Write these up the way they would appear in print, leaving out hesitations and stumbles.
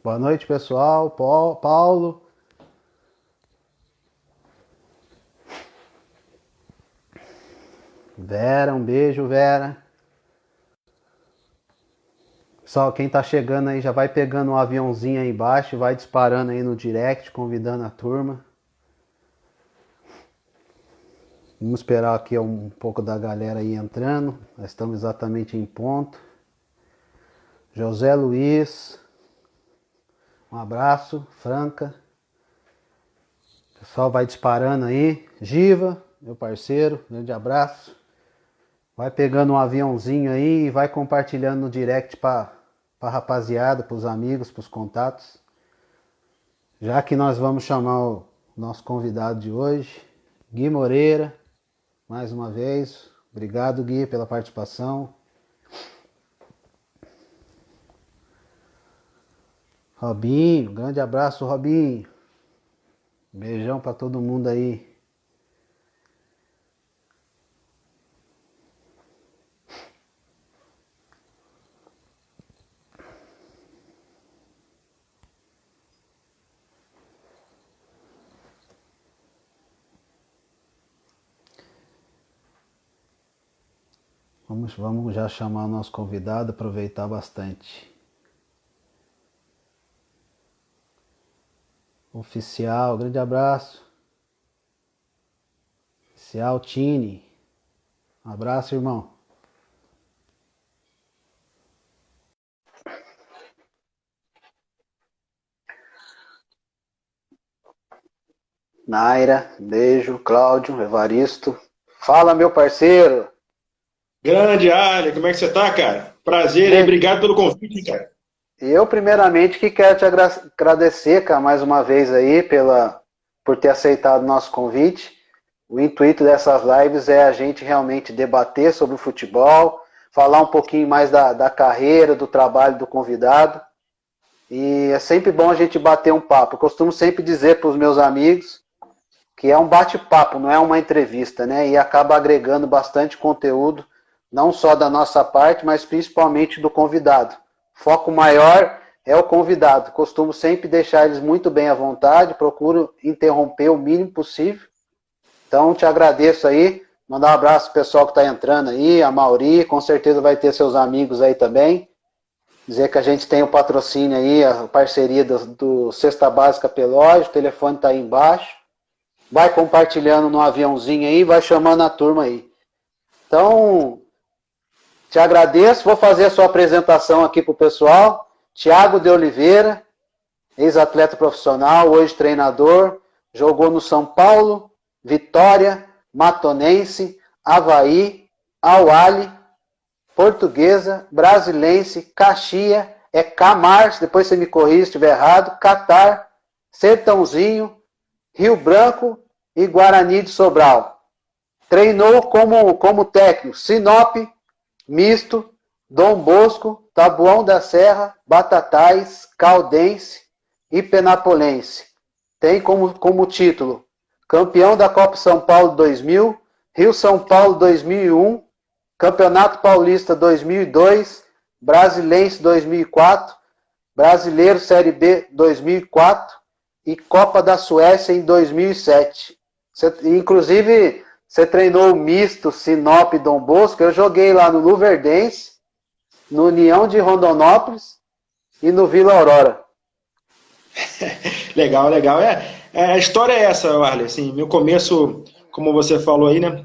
Boa noite, pessoal. Paulo. Vera, um beijo, Vera. Pessoal, quem tá chegando aí já vai pegando um aviãozinho aí embaixo, vai disparando aí no direct, convidando a turma. Vamos esperar aqui um pouco da galera aí entrando. Nós estamos exatamente em ponto. José Luiz. Um abraço, Franca. O pessoal vai disparando aí. Giva, meu parceiro, grande abraço. Vai pegando um aviãozinho aí e vai compartilhando no direct pra rapaziada, pros amigos, pros contatos. Já que nós vamos chamar o nosso convidado de hoje, Gui Moreira, mais uma vez. Obrigado, Gui, pela participação. Robinho, grande abraço, Robinho. Beijão pra todo mundo aí. Vamos já chamar o nosso convidado, aproveitar bastante. Oficial, grande abraço. Oficial Tini. Um abraço, irmão. Naira, beijo. Cláudio, Evaristo. Fala, meu parceiro. Grande área, como é que você tá, cara? Prazer e obrigado pelo convite, cara. Eu, primeiramente, que quero te agradecer, cara, mais uma vez aí, por ter aceitado o nosso convite. O intuito dessas lives é a gente realmente debater sobre o futebol, falar um pouquinho mais da carreira, do trabalho do convidado. E é sempre bom a gente bater um papo. Eu costumo sempre dizer para os meus amigos que é um bate-papo, não é uma entrevista, né? E acaba agregando bastante conteúdo, não só da nossa parte, mas principalmente do convidado. Foco maior é o convidado. Costumo sempre deixar eles muito bem à vontade, procuro interromper o mínimo possível. Então, te agradeço aí. Mandar um abraço pro pessoal que está entrando aí, a Mauri, com certeza vai ter seus amigos aí também. Dizer que a gente tem o patrocínio aí, a parceria do Cesta Básica Pelógio, o telefone está aí embaixo. Vai compartilhando no aviãozinho aí, vai chamando a turma aí. Então, te agradeço, vou fazer a sua apresentação aqui para o pessoal. Tiago de Oliveira, ex-atleta profissional, hoje treinador, jogou no São Paulo, Vitória, Matonense, Avaí, Al-Ahly, Portuguesa, Brasilense, Caxias, Camars, depois você me corrige se estiver errado, Catar, Sertãozinho, Rio Branco e Guarani de Sobral. Treinou como técnico Sinop, Misto, Dom Bosco, Taboão da Serra, Batatais, Caldense e Penapolense. Tem como título campeão da Copa São Paulo 2000, Rio São Paulo 2001, Campeonato Paulista 2002, Brasilense 2004, Brasileiro Série B 2004 e Copa da Suécia em 2007. Inclusive, você treinou o misto Sinop e Dom Bosco. Eu joguei lá no Luverdense, no União de Rondonópolis e no Vila Aurora. Legal, legal. A história é essa, Arley. Assim, meu começo, como você falou aí, né?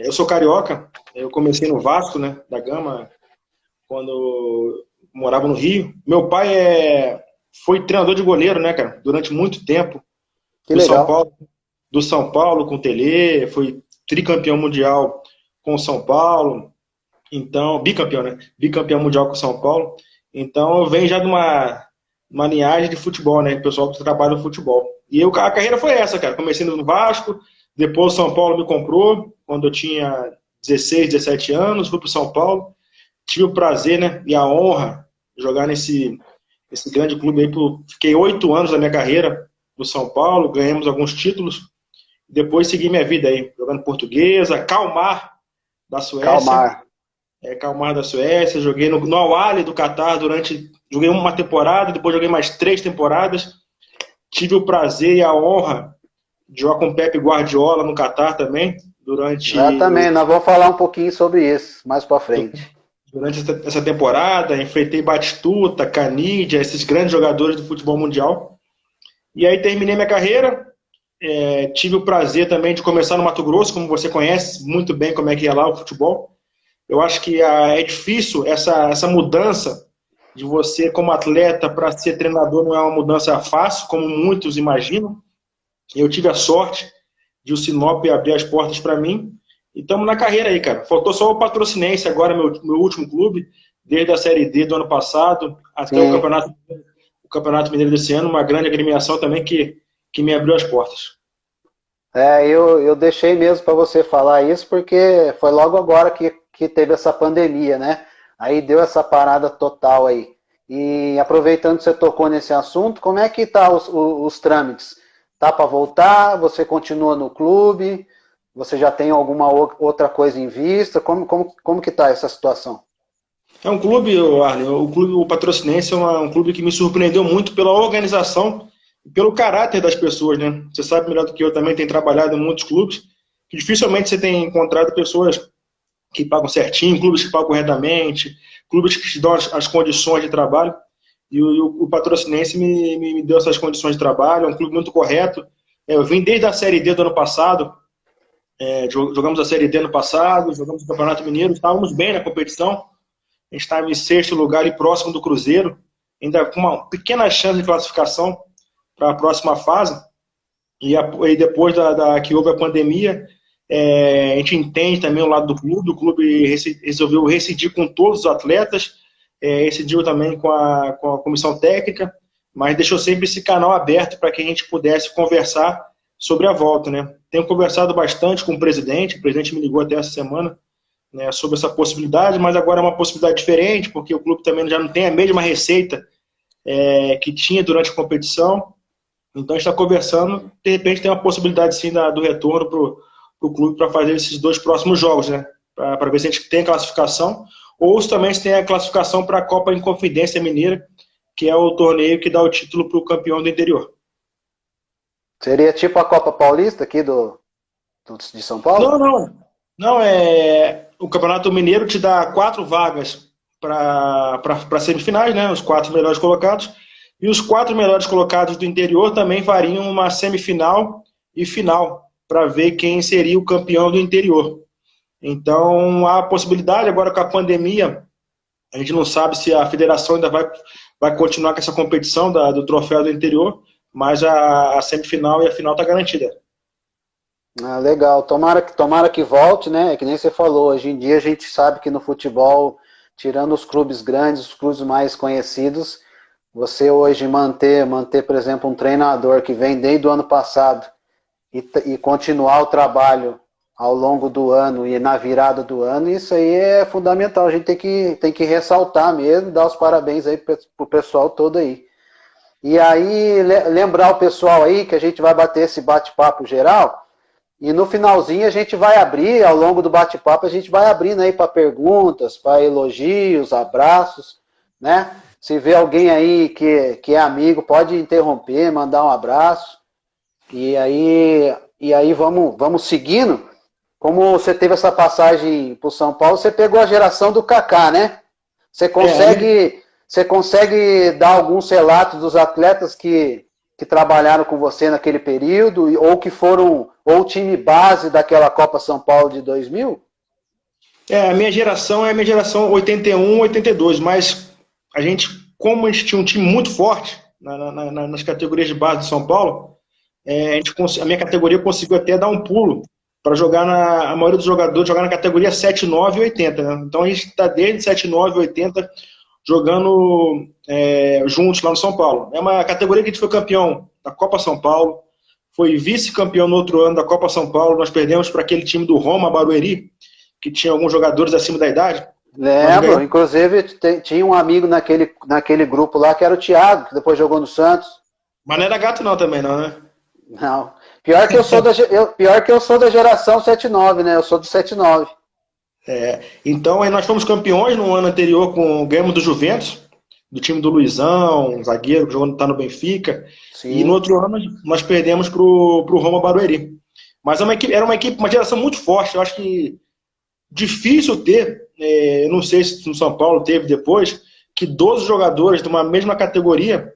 Eu sou carioca. Eu comecei no Vasco, né? Da Gama, quando morava no Rio. Meu pai foi treinador de goleiro, né, cara? Durante muito tempo. Que Do São legal. Paulo, do São Paulo com o Telê, foi tricampeão mundial com o São Paulo. Então, bicampeão, né? Bicampeão mundial com o São Paulo. Então, eu venho já de uma linhagem de futebol, né? Pessoal que trabalha no futebol. E a carreira foi essa, cara. Comecei no Vasco, depois o São Paulo me comprou, quando eu tinha 16, 17 anos, fui pro São Paulo. Tive o prazer, né? E a honra de jogar nesse grande clube aí. Fiquei 8 anos da minha carreira no São Paulo, ganhamos alguns títulos. Depois segui minha vida aí, jogando Portuguesa, Kalmar, da Suécia. Calmar. Kalmar da Suécia, joguei no Al-Ahly do Catar joguei uma temporada, depois joguei mais 3 temporadas. Tive o prazer e a honra de jogar com o Pepe Guardiola no Catar também, Exatamente, nós vamos falar um pouquinho sobre isso mais para frente. Durante essa temporada, enfrentei Batistuta, Canidia, esses grandes jogadores do futebol mundial. E aí terminei minha carreira, tive o prazer também de começar no Mato Grosso, como você conhece muito bem como é que é lá o futebol. Eu acho que é difícil essa mudança de você como atleta para ser treinador, não é uma mudança fácil, como muitos imaginam. Eu tive a sorte de o Sinop abrir as portas para mim. E estamos na carreira aí, cara. Faltou só o Patrocinense agora, meu último clube, desde a Série D do ano passado até o Campeonato Mineiro desse ano, uma grande agremiação também que me abriu as portas. Eu deixei mesmo para você falar isso, porque foi logo agora que teve essa pandemia, né? Aí deu essa parada total aí. E aproveitando que você tocou nesse assunto, como é que tá os trâmites? Tá para voltar? Você continua no clube? Você já tem alguma outra coisa em vista? Como que tá essa situação? É um clube, Arlen, o Patrocinense é um clube que me surpreendeu muito pela organização e pelo caráter das pessoas, né? Você sabe melhor do que eu também, tenho trabalhado em muitos clubes, que dificilmente você tem encontrado pessoas que pagam certinho, clubes que pagam corretamente, clubes que te dão as condições de trabalho. E o Patrocinense me deu essas condições de trabalho, é um clube muito correto. Eu vim desde a Série D do ano passado, jogamos a Série D ano passado, jogamos o Campeonato Mineiro, estávamos bem na competição, a gente estava em 6º lugar e próximo do Cruzeiro, ainda com uma pequena chance de classificação para a próxima fase. E depois que houve a pandemia, a gente entende também o lado do clube resolveu rescindir com todos os atletas, rescindiu também com a comissão técnica, mas deixou sempre esse canal aberto para que a gente pudesse conversar sobre a volta, né? Tenho conversado bastante com o presidente me ligou até essa semana, né, sobre essa possibilidade, mas agora é uma possibilidade diferente, porque o clube também já não tem a mesma receita que tinha durante a competição, então a gente está conversando, de repente tem uma possibilidade sim do retorno para o clube para fazer esses 2 próximos jogos, né? Para ver se a gente tem a classificação, ou se também se tem a classificação para a Copa Inconfidência Mineira, que é o torneio que dá o título para o campeão do interior. Seria tipo a Copa Paulista aqui de São Paulo? Não, o Campeonato Mineiro te dá 4 vagas para semifinais, né? Os 4 melhores colocados. E os 4 melhores colocados do interior também fariam uma semifinal e final, para ver quem seria o campeão do interior. Então, há a possibilidade, agora com a pandemia, a gente não sabe se a federação ainda vai continuar com essa competição do troféu do interior, mas a semifinal e a final está garantida. Legal, tomara que volte, né? É que nem você falou, hoje em dia a gente sabe que no futebol, tirando os clubes grandes, os clubes mais conhecidos, você hoje manter, por exemplo, um treinador que vem desde o ano passado e continuar o trabalho ao longo do ano e na virada do ano, isso aí é fundamental. A gente tem que ressaltar mesmo, dar os parabéns aí pro pessoal todo aí. E aí, lembrar o pessoal aí que a gente vai bater esse bate-papo geral, e no finalzinho a gente vai abrir, ao longo do bate-papo, a gente vai abrindo aí para perguntas, para elogios, abraços, né? Se vê alguém aí que é amigo, pode interromper, mandar um abraço. E aí vamos seguindo. Como você teve essa passagem para o São Paulo, você pegou a geração do Kaká, né? Você consegue dar alguns relatos dos atletas que trabalharam com você naquele período, ou que foram ou time base daquela Copa São Paulo de 2000? A minha geração é a minha geração 81, 82, mas como a gente tinha um time muito forte nas categorias de base de São Paulo, a minha categoria conseguiu até dar um pulo para jogar a maioria dos jogadores jogar na categoria 7, 9 e 80, né? Então a gente está desde 7, 9 e 80 jogando juntos lá no São Paulo. É uma categoria que a gente foi campeão da Copa São Paulo, foi vice-campeão no outro ano da Copa São Paulo, nós perdemos para aquele time do Roma, Barueri, que tinha alguns jogadores acima da idade. Lembro, inclusive tinha um amigo naquele grupo lá que era o Thiago, que depois jogou no Santos. Mas não era gato não também, não, né? Não. Pior que eu sou da geração 7-9, né? Eu sou do 7-9. Então, aí nós fomos campeões no ano anterior ganhamos do Juventus, do time do Luizão, um zagueiro que jogou, tá no Benfica. E no Sim. outro ano nós perdemos pro Roma Barueri. Mas era uma equipe, uma geração muito forte. Eu acho que difícil ter, não sei se no São Paulo teve depois, que 12 jogadores de uma mesma categoria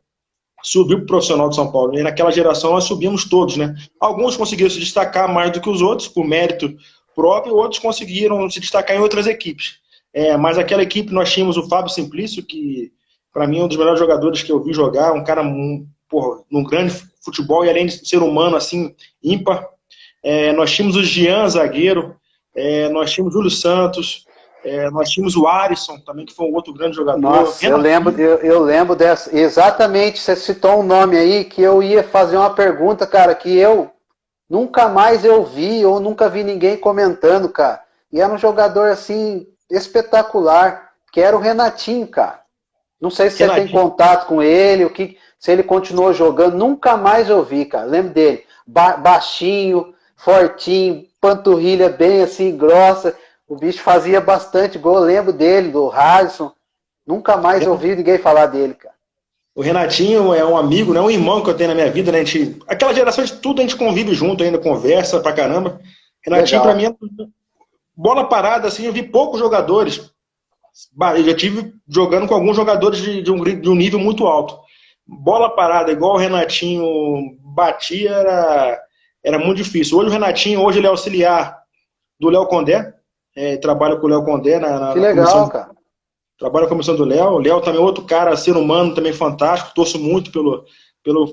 subiu para o profissional de São Paulo. E naquela geração nós subimos todos, né? Alguns conseguiram se destacar mais do que os outros, por mérito próprio, outros conseguiram se destacar em outras equipes. Mas aquela equipe nós tínhamos o Fábio Simplício, que para mim é um dos melhores jogadores que eu vi jogar, um cara num grande futebol e além de ser humano assim, ímpar. Nós tínhamos o Jean, zagueiro, nós tínhamos o Júlio Santos, nós tínhamos o Alisson também, que foi um outro grande jogador. Nossa, eu lembro dessa. Exatamente, você citou um nome aí que eu ia fazer uma pergunta, cara, que eu nunca mais eu vi ou nunca vi ninguém comentando, cara. E era um jogador assim espetacular, que era o Renatinho, cara. Não sei se você tem contato com ele, se ele continuou jogando, nunca mais eu vi, cara. Lembro dele, baixinho, fortinho, panturrilha bem assim grossa. O bicho fazia bastante gol, lembro dele, do Harrison. Nunca mais ouvi ninguém falar dele, cara. O Renatinho é um amigo, né? Um irmão que eu tenho na minha vida, né? Aquela geração de tudo a gente convive junto ainda, conversa pra caramba. Renatinho, pra mim, bola parada, assim, eu vi poucos jogadores. Eu já tive jogando com alguns jogadores de um nível muito alto. Bola parada, igual o Renatinho batia, era muito difícil. Hoje o Renatinho, ele é auxiliar do Léo Condé, trabalha com o Léo Condé que legal, cara. Trabalha com a comissão do Léo. O Léo também é outro cara, ser humano, também fantástico. Torço muito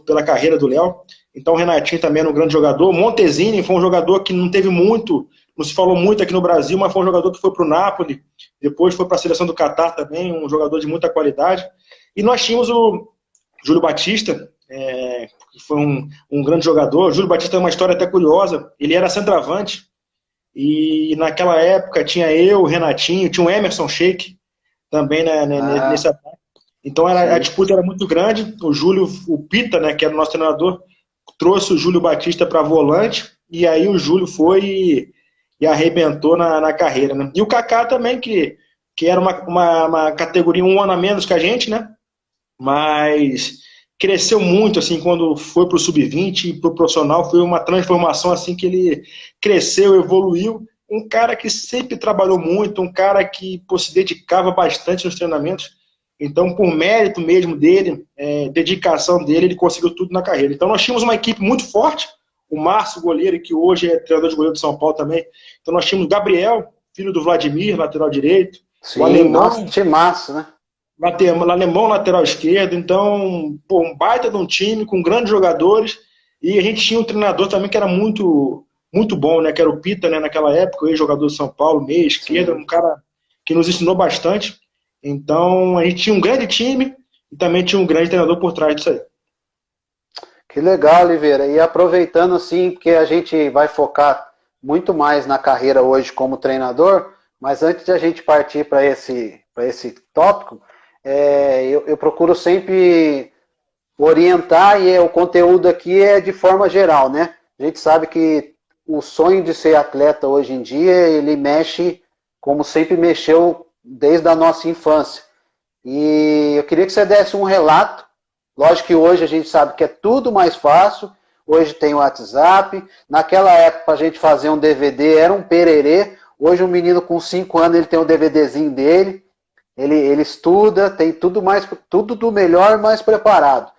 pela carreira do Léo. Então o Renatinho também era um grande jogador. Montesini foi um jogador que não teve muito, não se falou muito aqui no Brasil, mas foi um jogador que foi para o Napoli, depois foi para a seleção do Catar também, um jogador de muita qualidade. E nós tínhamos o Júlio Batista, que foi um grande jogador. O Júlio Batista tem uma história até curiosa. Ele era centroavante e naquela época tinha eu, o Renatinho, tinha o Emerson Sheik, também nesse ataque. Então a disputa era muito grande. O Júlio, o Pita, né, que era o nosso treinador, trouxe o Júlio Batista para volante, e aí o Júlio foi e arrebentou na carreira. Né? E o Kaká também, que era uma categoria um ano a menos que a gente, né? Mas cresceu muito assim quando foi para o sub-20 e para o profissional. Foi uma transformação assim que ele cresceu, evoluiu. Um cara que sempre trabalhou muito, um cara que se dedicava bastante nos treinamentos. Então, por mérito mesmo dele, dedicação dele, ele conseguiu tudo na carreira. Então, nós tínhamos uma equipe muito forte. O Márcio, goleiro, que hoje é treinador de goleiro de São Paulo também. Então, nós tínhamos o Gabriel, filho do Vladimir, lateral direito. Sim, o Alemão, timaço, né? O Alemão, lateral esquerdo. Então, um baita de um time com grandes jogadores. E a gente tinha um treinador também que era muito bom, né? Que era o Pita, né? Naquela época, ex-jogador de São Paulo, meia esquerda, um cara que nos ensinou bastante. Então, a gente tinha um grande time e também tinha um grande treinador por trás disso aí. Que legal, Oliveira. E aproveitando, assim, porque a gente vai focar muito mais na carreira hoje como treinador, mas antes de a gente partir para esse tópico, eu procuro sempre orientar, e o conteúdo aqui é de forma geral, né? A gente sabe que o sonho de ser atleta hoje em dia, ele mexe como sempre mexeu desde a nossa infância. E eu queria que você desse um relato. Lógico que hoje a gente sabe que é tudo mais fácil. Hoje tem o WhatsApp. Naquela época, para a gente fazer um DVD, era um pererê. Hoje um menino com 5 anos, ele tem um DVDzinho dele. Ele estuda, tem tudo do melhor, mais preparado.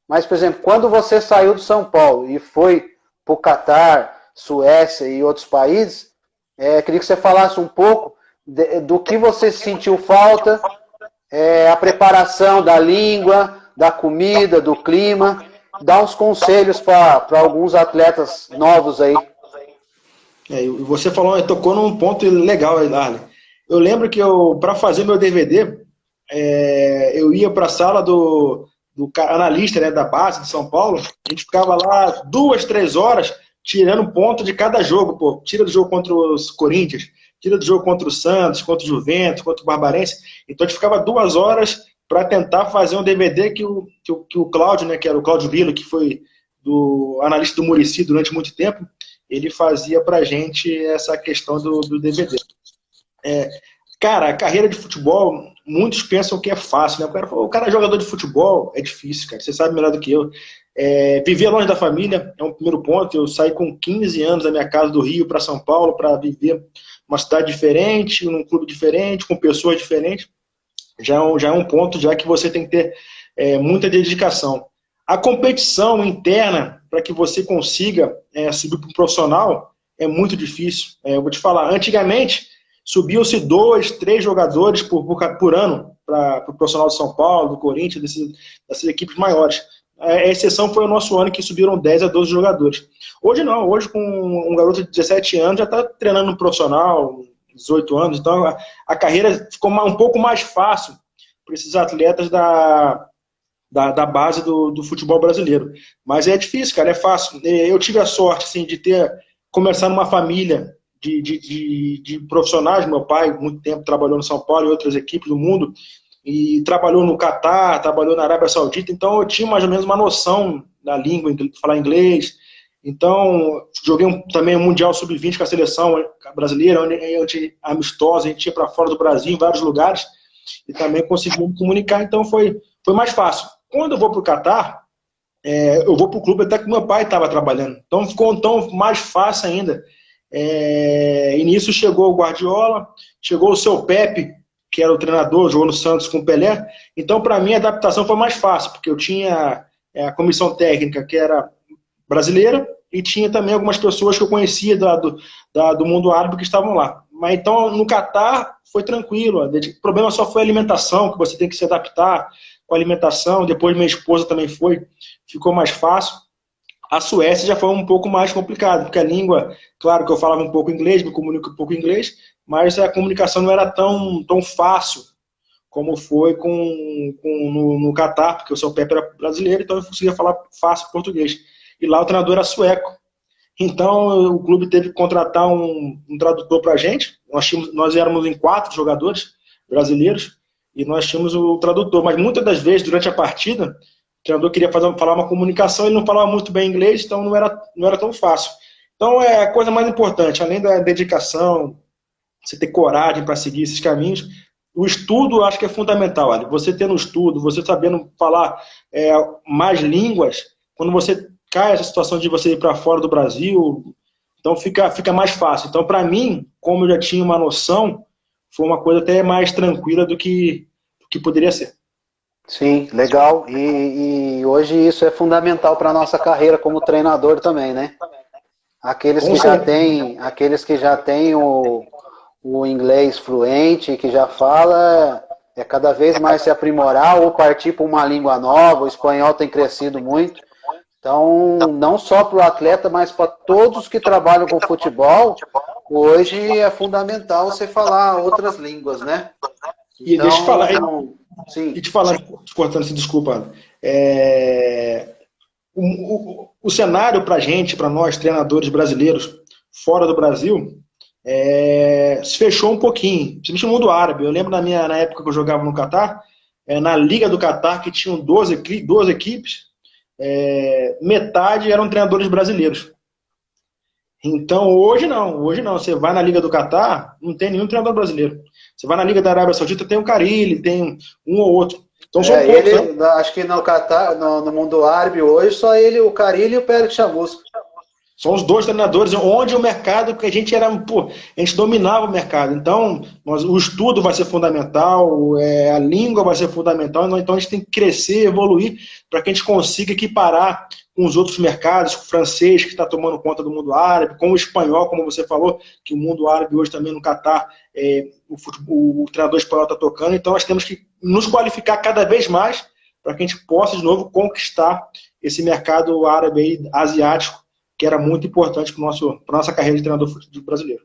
Mas, por exemplo, quando você saiu de São Paulo e foi para o Catar, Suécia e outros países, queria que você falasse um pouco do que você sentiu falta, a preparação da língua, da comida, do clima. Dá uns conselhos para alguns atletas novos aí. Você tocou num ponto legal aí, Arlen. Eu lembro que para fazer meu DVD, eu ia para a sala do analista, né, da base de São Paulo. A gente ficava lá 2, 3 horas tirando ponto de cada jogo. Pô, tira do jogo contra os Corinthians, tira do jogo contra o Santos, contra o Juventus, contra o Barbarense. Então a gente ficava 2 horas para tentar fazer um DVD que o Cláudio, né, que era o Cláudio Vila, que foi do analista do Muricy durante muito tempo, ele fazia para a gente essa questão do DVD. Cara, a carreira de futebol, muitos pensam que é fácil, né? O cara é jogador de futebol, é difícil, cara. Você sabe melhor do que eu. Viver longe da família é um primeiro ponto. Eu saí com 15 anos da minha casa do Rio para São Paulo para viver uma cidade diferente, num clube diferente, com pessoas diferentes. Já é um ponto já que você tem que ter muita dedicação. A competição interna para que você consiga subir para o profissional é muito difícil. Eu vou te falar, antigamente subiam-se 2, 3 jogadores por ano para o profissional de São Paulo, do Corinthians, dessas equipes maiores. A exceção foi o nosso ano, que subiram 10 a 12 jogadores. Hoje não, hoje com um garoto de 17 anos já está treinando no profissional, 18 anos, então a carreira ficou um pouco mais fácil para esses atletas da base do futebol brasileiro. Mas é difícil, cara, é fácil. Eu tive a sorte assim, de começar numa família de profissionais. Meu pai, muito tempo, trabalhou no São Paulo e outras equipes do mundo, e trabalhou no Catar, trabalhou na Arábia Saudita, então eu tinha mais ou menos uma noção da língua, falar inglês. Então, joguei também um Mundial Sub-20 com a seleção brasileira, onde amistosa, a gente ia para fora do Brasil, em vários lugares, e também consegui me comunicar, então foi mais fácil. Quando eu vou para o Catar, eu vou para o clube até que meu pai estava trabalhando, então ficou mais fácil ainda. E nisso chegou o Guardiola, chegou o seu Pepe, que era o treinador, jogou no Santos com o Pelé. Então, para mim, a adaptação foi mais fácil, porque eu tinha a comissão técnica, que era brasileira, e tinha também algumas pessoas que eu conhecia do mundo árabe que estavam lá. Mas então, no Catar, foi tranquilo. O problema só foi a alimentação, que você tem que se adaptar com a alimentação. Depois, minha esposa também ficou mais fácil. A Suécia já foi um pouco mais complicado, porque a língua, claro que eu falava um pouco inglês, me comunico um pouco inglês, mas a comunicação não era tão fácil como foi no Catar, porque o seu Pepe era brasileiro, então eu conseguia falar fácil português. E lá o treinador era sueco. Então o clube teve que contratar um tradutor para a gente. Nós éramos em 4 jogadores brasileiros e nós tínhamos o tradutor. Mas muitas das vezes, durante a partida, o treinador queria falar uma comunicação, ele não falava muito bem inglês, então não era tão fácil. Então é a coisa mais importante, além da dedicação, você ter coragem para seguir esses caminhos. O estudo eu acho que é fundamental, Ali. Você tendo estudo, você sabendo falar mais línguas, quando você cai essa situação de você ir para fora do Brasil, então fica mais fácil. Então, para mim, como eu já tinha uma noção, foi uma coisa até mais tranquila do que poderia ser. Sim, legal. E hoje isso é fundamental para a nossa carreira como treinador também, né? Aqueles que já têm o inglês fluente, que já fala, cada vez mais se aprimorar ou partir para uma língua nova. O espanhol tem crescido muito. Então, não só para o atleta, mas para todos que trabalham com futebol, hoje é fundamental você falar outras línguas, né? E então, deixa eu falar, sim. E te falar, cortando, se desculpa, o cenário para a gente, para nós, treinadores brasileiros, fora do Brasil, se fechou um pouquinho, principalmente no mundo árabe. Eu lembro na época que eu jogava no Catar, na Liga do Catar, que tinham 12 equipes, metade eram treinadores brasileiros. Então, hoje não. Você vai na Liga do Catar, não tem nenhum treinador brasileiro. Você vai na Liga da Arábia Saudita, tem o Carille, tem um ou outro. Então, são poucos, né? Acho que no Catar, no mundo árabe hoje, só ele, o Carille e o Pérez Chamusca. São os 2 treinadores, onde o mercado, porque a gente dominava o mercado. Então, o estudo vai ser fundamental, a língua vai ser fundamental, então a gente tem que crescer, evoluir, para que a gente consiga equiparar com os outros mercados, com o francês, que está tomando conta do mundo árabe, com o espanhol, como você falou, que o mundo árabe hoje também no Catar, o treinador espanhol está tocando. Então, nós temos que nos qualificar cada vez mais para que a gente possa, de novo, conquistar esse mercado árabe aí, asiático, que era muito importante para a nossa carreira de treinador brasileiro.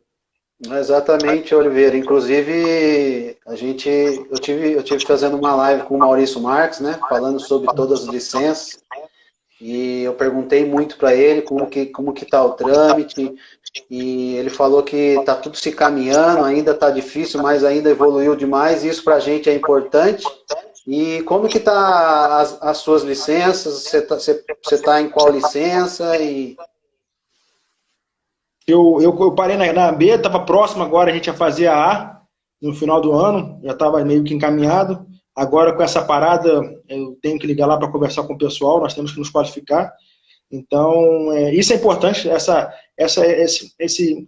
Exatamente, Oliveira. Inclusive, eu tive fazendo uma live com o Maurício Marques, né, falando sobre todas as licenças, e eu perguntei muito para ele como que tá o trâmite, e ele falou que está tudo se caminhando, ainda está difícil, mas ainda evoluiu demais, e isso para a gente é importante. E como que tá as suas licenças? Você tá em qual licença? Eu parei na B, estava próximo agora, a gente ia fazer a A, no final do ano, já estava meio que encaminhado. Agora, com essa parada, eu tenho que ligar lá para conversar com o pessoal, nós temos que nos qualificar. Então, isso é importante, essa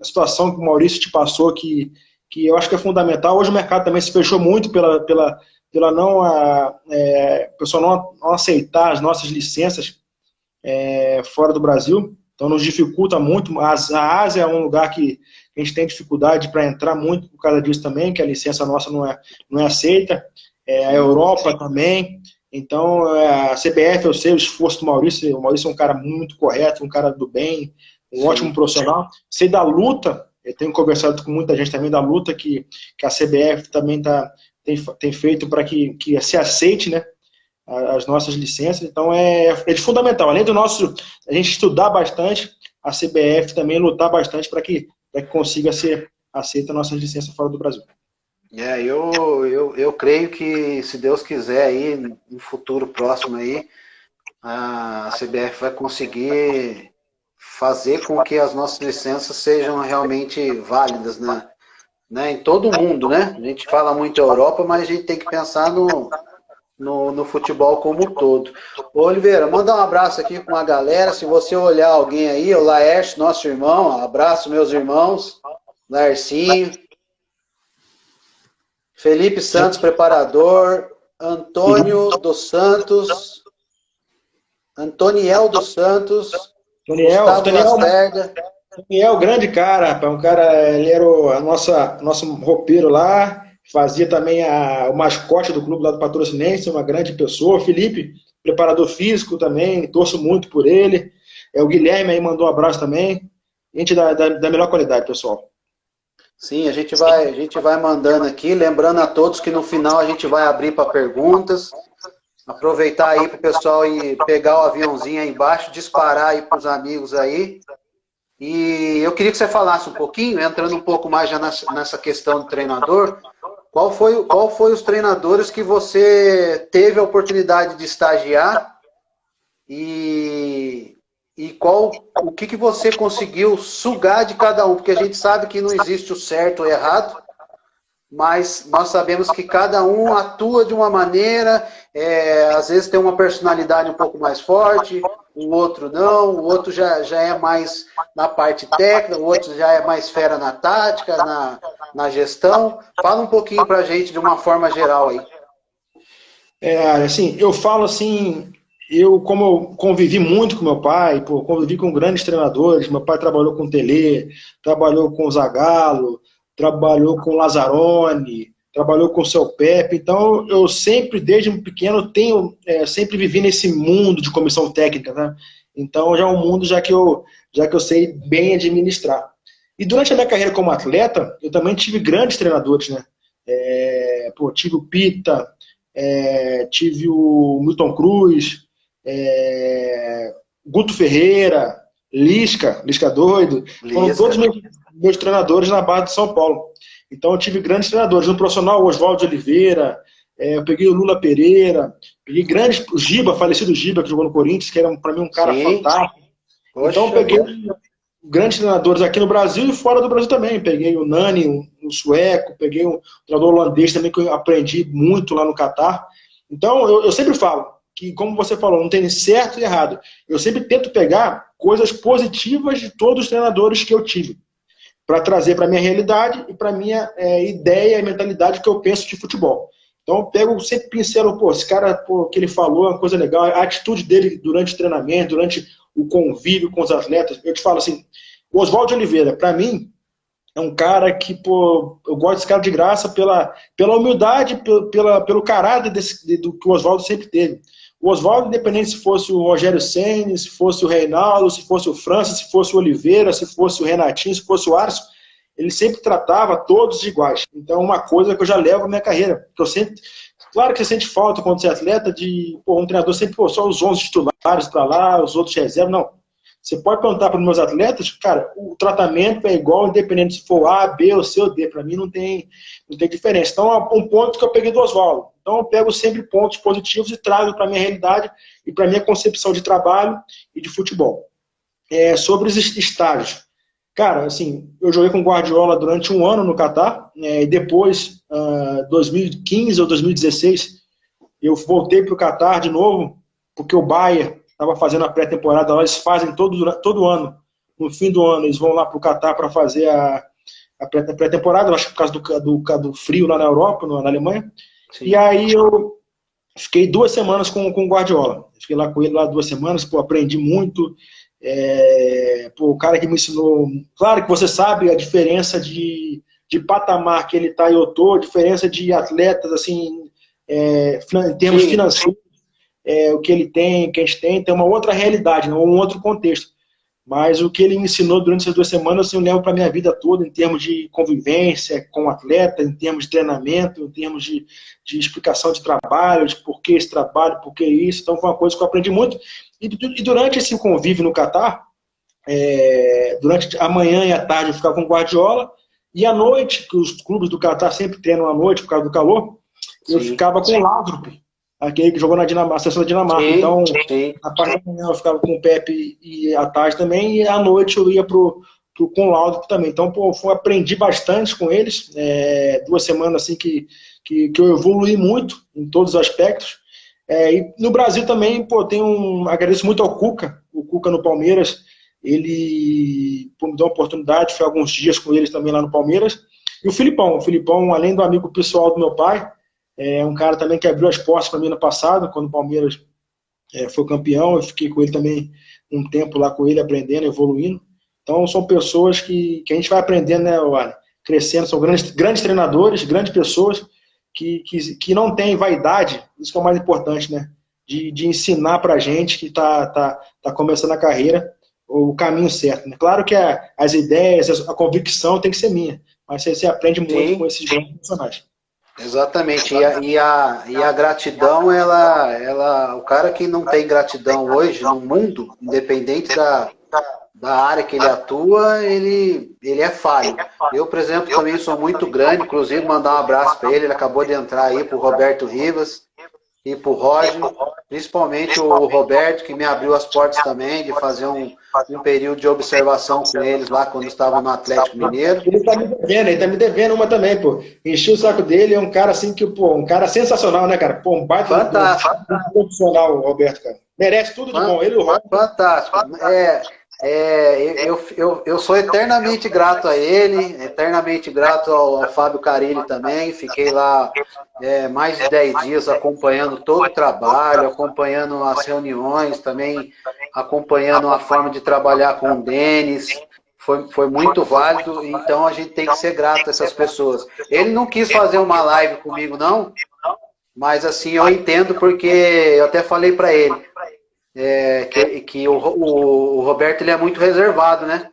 situação que o Maurício te passou, que eu acho que é fundamental. Hoje o mercado também se fechou muito pela não, o pessoal não aceitar as nossas licenças fora do Brasil, então nos dificulta muito. A Ásia é um lugar que a gente tem dificuldade para entrar muito por causa disso também, que a licença nossa não é aceita, a Europa também. Então, a CBF, eu sei o esforço do Maurício. O Maurício é um cara muito correto, um cara do bem, um ótimo profissional. Sei da luta, eu tenho conversado com muita gente também da luta que a CBF também tem feito para que se aceite, né, as nossas licenças. Então, é de fundamental. Além do a gente estudar bastante, a CBF também lutar bastante para que consiga ser aceita as nossas licenças fora do Brasil. Eu creio que, se Deus quiser, aí, no futuro próximo aí, a CBF vai conseguir fazer com que as nossas licenças sejam realmente válidas, né, em todo o mundo, né? A gente fala muito Europa, mas a gente tem que pensar no futebol como um todo. Ô, Oliveira, manda um abraço aqui com a galera. Se você olhar alguém aí, o Laércio, nosso irmão, abraço meus irmãos, Laercinho, Felipe Santos, preparador, Antônio dos Santos, Antoniel dos Santos, Gustavo Lacerda. Daniel, grande cara, rapaz. Um cara, ele era nosso roupeiro lá, fazia também o mascote do clube lá do Patrocinense, uma grande pessoa. Felipe, preparador físico também, torço muito por ele. O Guilherme aí mandou um abraço também. Gente da melhor qualidade, pessoal. Sim, a gente vai mandando aqui, lembrando a todos que no final a gente vai abrir para perguntas. Aproveitar aí para o pessoal ir pegar o aviãozinho aí embaixo, disparar aí para os amigos aí. E eu queria que você falasse um pouquinho, entrando um pouco mais já nessa questão do treinador, qual foi os treinadores que você teve a oportunidade de estagiar e o que você conseguiu sugar de cada um, porque a gente sabe que não existe o certo ou errado, mas nós sabemos que cada um atua de uma maneira, às vezes tem uma personalidade um pouco mais forte, o outro não, o outro já é mais na parte técnica, o outro já é mais fera na tática, na gestão. Fala um pouquinho pra gente de uma forma geral aí. Assim, eu falo assim, como eu convivi muito com meu pai, convivi com grandes treinadores, meu pai trabalhou com o Telê, trabalhou com o Zagallo, trabalhou com o Lazzaroni, trabalhou com o seu Pepe. Então eu sempre, desde pequeno, sempre vivi nesse mundo de comissão técnica, né? Então já é um mundo já que eu sei bem administrar. E durante a minha carreira como atleta, eu também tive grandes treinadores, né? Tive o Pita, tive o Milton Cruz, Guto Ferreira, Lisca doido, foram todos meus treinadores na base de São Paulo. Então eu tive grandes treinadores. No profissional, o Oswaldo de Oliveira, eu peguei o Lula Pereira, peguei o Giba, falecido Giba, que jogou no Corinthians, que era para mim um cara fantástico. Poxa, então eu peguei grandes treinadores aqui no Brasil e fora do Brasil também. Peguei o Nani, um sueco, peguei um treinador holandês também, que eu aprendi muito lá no Catar. Então eu sempre falo que, como você falou, não tem certo e errado. Eu sempre tento pegar coisas positivas de todos os treinadores que eu tive, para trazer para a minha realidade e para a minha ideia e mentalidade que eu penso de futebol. Então eu pego, sempre pincelo, esse cara, que ele falou é uma coisa legal, a atitude dele durante o treinamento, durante o convívio com os atletas. Eu te falo assim, o Oswaldo de Oliveira, para mim, é um cara que, eu gosto desse cara de graça pela humildade, pelo caráter do que o Oswaldo sempre teve. O Oswaldo, independente se fosse o Rogério Ceni, se fosse o Reinaldo, se fosse o França, se fosse o Oliveira, se fosse o Renatinho, se fosse o Arson, ele sempre tratava todos iguais. Então, uma coisa que eu já levo na minha carreira. Que eu sempre, claro que você sente falta quando você é atleta de um treinador sempre, só os 11 titulares para lá, os outros reservas. Não. Você pode perguntar para os meus atletas, cara, o tratamento é igual, independente se for A, B ou C ou D. Para mim não tem diferença. Então, é um ponto que eu peguei do Oswaldo. Então, eu pego sempre pontos positivos e trago para a minha realidade e para a minha concepção de trabalho e de futebol. Sobre os estágios. Cara, assim, eu joguei com o Guardiola durante um ano no Catar, e depois, 2015 ou 2016, eu voltei para o Catar de novo, porque o Bayern estava fazendo a pré-temporada lá, eles fazem todo ano, no fim do ano, eles vão lá para o Catar para fazer a pré-temporada, eu acho que por causa do frio lá na Europa, na Alemanha, e Sim. aí eu fiquei 2 semanas com o Guardiola, fiquei lá com ele lá 2 semanas, pô, aprendi muito, pô, o cara que me ensinou, claro que você sabe a diferença de patamar que ele está e eu tô, diferença de atletas, assim, em termos Sim. financeiros, o que ele tem, o que a gente tem uma outra realidade, né, um outro contexto. Mas o que ele me ensinou durante essas 2 semanas, assim, eu levo para a minha vida toda, em termos de convivência com o atleta, em termos de treinamento, em termos de explicação de trabalho, de por que esse trabalho, por que isso. Então foi uma coisa que eu aprendi muito. E durante esse convívio no Catar, durante a manhã e a tarde eu ficava com o Guardiola, e à noite, que os clubes do Catar sempre treinam à noite por causa do calor, eu Sim. ficava com o Laudrup, aquele que jogou na seleção da Dinamarca. Sim. Então, Sim. na parte da manhã eu ficava com o Pepe e à tarde também, e à noite eu ia com o Laudrup também. Então, pô, aprendi bastante com eles, 2 semanas assim que eu evolui muito em todos os aspectos. E no Brasil também, pô, agradeço muito ao Cuca, o Cuca no Palmeiras, ele me deu uma oportunidade, fui alguns dias com eles também lá no Palmeiras. E o Filipão, além do amigo pessoal do meu pai, é um cara também que abriu as portas para mim no passado, quando o Palmeiras foi campeão, eu fiquei com ele também um tempo lá com ele, aprendendo, evoluindo. Então são pessoas que a gente vai aprendendo, né, Wally? Crescendo, são grandes treinadores, grandes pessoas que não têm vaidade, isso que é o mais importante, né? De ensinar para a gente que está começando a carreira o caminho certo. Né? Claro que as ideias, a convicção tem que ser minha, mas você aprende muito com Sim. esses grandes personagens. Exatamente. E a gratidão, o cara que não tem gratidão hoje no mundo, independente da área que ele atua, ele é falho. Eu, por exemplo, também sou muito grande, inclusive mandar um abraço para ele acabou de entrar aí, para o Roberto Rivas e para o Roger, principalmente o Roberto, que me abriu as portas também, de fazer um período de observação com eles lá, quando estavam no Atlético Mineiro. Ele tá me devendo uma também, pô. Enchi o saco dele, é um cara assim que, pô, um cara sensacional, né, cara? Pô, um baita Fantástico. profissional, o Roberto, cara. Merece tudo de bom. Ele e o Roberto. Fantástico. Eu sou eternamente grato a ele, eternamente grato ao Fábio Carilli também. Fiquei lá mais de 10 dias acompanhando todo o trabalho, acompanhando as reuniões, também acompanhando a forma de trabalhar com o Denis. Foi muito válido, então a gente tem que ser grato a essas pessoas. Ele não quis fazer uma live comigo, não, mas assim, eu entendo porque eu até falei para ele. Que o Roberto ele é muito reservado, né?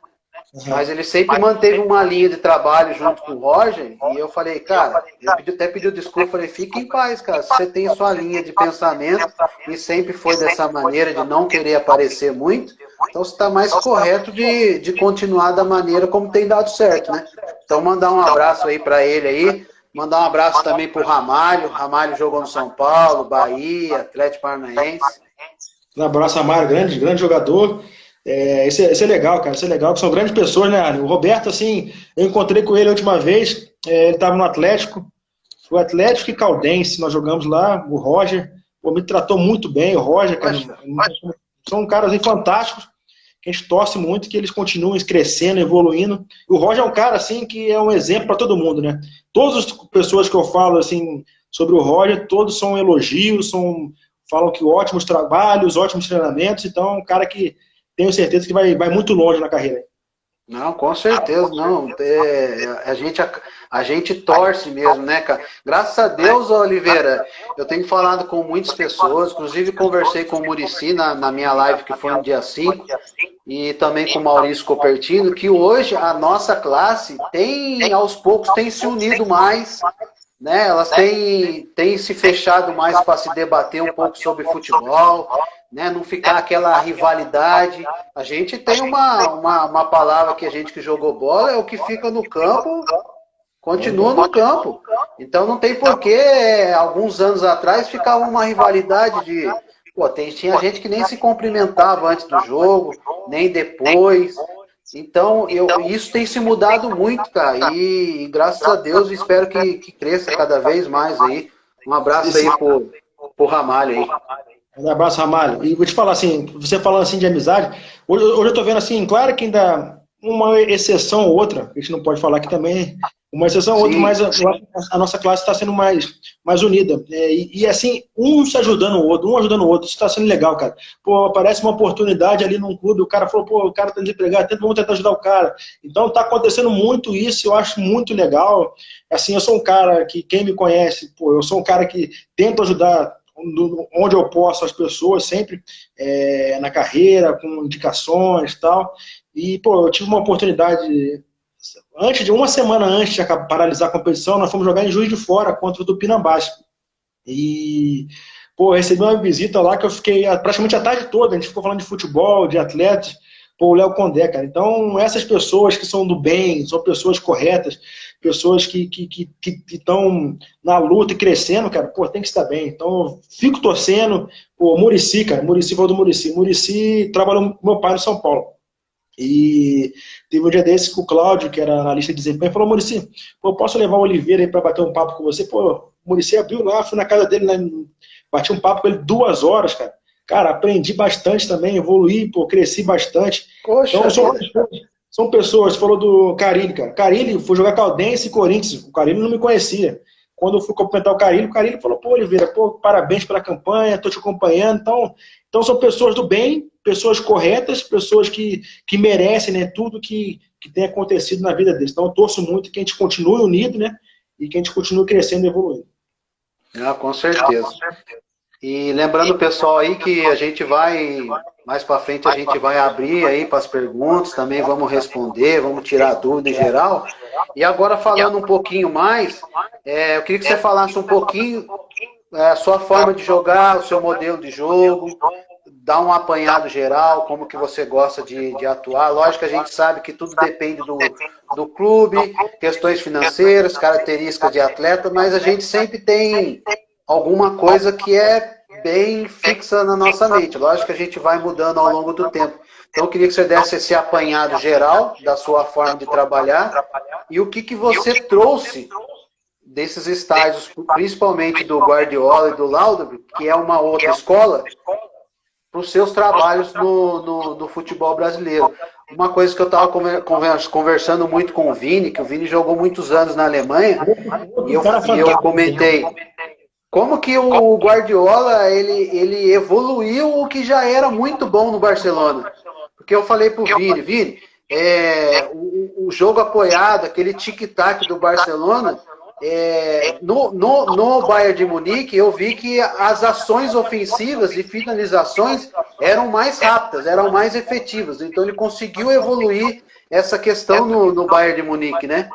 Mas ele sempre manteve uma linha de trabalho junto com o Roger, e eu falei, cara, até pediu desculpa, falei, fique em paz, cara, você tem a sua linha de pensamento, e sempre foi dessa maneira, de não querer aparecer muito, então você está mais correto de continuar da maneira como tem dado certo, né? Então mandar um abraço aí para ele aí, mandar um abraço também pro Ramalho. Ramalho jogou no São Paulo, Bahia, Atlético Paranaense. Um abraço a Mário, grande jogador. Isso é legal, cara. Isso é legal, que são grandes pessoas, né, Arne? O Roberto, assim, eu encontrei com ele a última vez, ele estava no Atlético, o Atlético e Caldense, nós jogamos lá, o Roger, pô, me tratou muito bem, o Roger, cara, são caras assim, fantásticos, que a gente torce muito, que eles continuem crescendo, evoluindo. O Roger é um cara, assim, que é um exemplo para todo mundo, né? Todas as pessoas que eu falo, assim, sobre o Roger, todos são elogios, falam que ótimos trabalhos, ótimos treinamentos, então é um cara que tenho certeza que vai muito longe na carreira. Não, com certeza, não. A gente torce mesmo, né, cara? Graças a Deus, Oliveira, eu tenho falado com muitas pessoas, inclusive conversei com o Muricy na minha live que foi no dia 5, e também com o Maurício Copertino, que hoje a nossa classe aos poucos, tem se unido mais, né? Elas têm se fechado mais para se debater um pouco sobre futebol, né? Não ficar aquela rivalidade. A gente tem uma palavra que a gente que jogou bola, é o que fica no campo, continua no campo. Então não tem porquê, alguns anos atrás, ficava uma rivalidade de... Pô, tinha gente que nem se cumprimentava antes do jogo, nem depois. Então, isso tem se mudado muito, cara. E graças a Deus, espero que cresça cada vez mais aí. Um abraço aí pro Ramalho aí. Um abraço, Ramalho. E vou te falar assim, você falando assim de amizade, hoje eu tô vendo assim, claro que ainda uma exceção ou outra, a gente não pode falar que também, uma exceção ou outra, Sim. mas a nossa classe está sendo mais unida. E assim, um se ajudando o outro, um ajudando o outro, isso está sendo legal, cara. Pô, aparece uma oportunidade ali num clube, o cara falou, pô, o cara tá desempregado, vamos tentar ajudar o cara. Então tá acontecendo muito isso, eu acho muito legal. Assim, eu sou um cara que, quem me conhece, pô, eu sou um cara que tento ajudar onde eu posso as pessoas, sempre na carreira, com indicações e tal. E, pô, eu tive uma oportunidade, uma semana antes de paralisar a competição, nós fomos jogar em Juiz de Fora contra o Tupinambás. E, pô, recebi uma visita lá que eu fiquei praticamente a tarde toda, a gente ficou falando de futebol, de atletas, pô, o Léo Condé, cara. Então, essas pessoas que são do bem, são pessoas corretas, pessoas que estão na luta e crescendo, cara, pô, tem que estar bem. Então, eu fico torcendo. Pô, Muricy, cara, Muricy falou do Muricy. Muricy trabalhou com meu pai no São Paulo. E teve um dia desse com o Cláudio, que era analista de desempenho, falou, Muricy, pô, posso levar o Oliveira aí para bater um papo com você? Pô, o Muricy abriu lá, fui na casa dele, né, bati um papo com ele 2 horas, cara. Cara, aprendi bastante também, evoluí, pô, cresci bastante. Poxa, então, são pessoas, você falou do Carille, cara. Carille, fui jogar Caldense e Corinthians, o Carille não me conhecia. Quando eu fui cumprimentar o Carille falou, pô, Oliveira, pô, parabéns pela campanha, tô te acompanhando. Então são pessoas do bem, pessoas corretas, pessoas que merecem, né, tudo que tem acontecido na vida deles. Então eu torço muito que a gente continue unido, né, e que a gente continue crescendo e evoluindo. Ah, com certeza. E lembrando o pessoal aí que a gente vai, mais para frente a gente vai abrir aí para as perguntas, também vamos responder, vamos tirar dúvida em geral. E agora falando um pouquinho mais, eu queria que você falasse um pouquinho a sua forma de jogar, o seu modelo de jogo, dar um apanhado geral, como que você gosta de atuar. Lógico que a gente sabe que tudo depende do clube, questões financeiras, características de atleta, mas a gente sempre tem alguma coisa que é bem fixa na nossa mente. Lógico que a gente vai mudando ao longo do tempo. Então eu queria que você desse esse apanhado geral da sua forma de trabalhar e o que você trouxe desses estágios, principalmente do Guardiola e do Laudrup, que é uma outra escola, para os seus trabalhos no futebol brasileiro. Uma coisa que eu estava conversando muito com o Vini, que o Vini jogou muitos anos na Alemanha, e eu comentei como que o Guardiola ele evoluiu o que já era muito bom no Barcelona. Porque eu falei para o Vini, o jogo apoiado, aquele tic-tac do Barcelona, no Bayern de Munique, eu vi que as ações ofensivas e finalizações eram mais rápidas, eram mais efetivas. Então ele conseguiu evoluir essa questão no Bayern de Munique, né?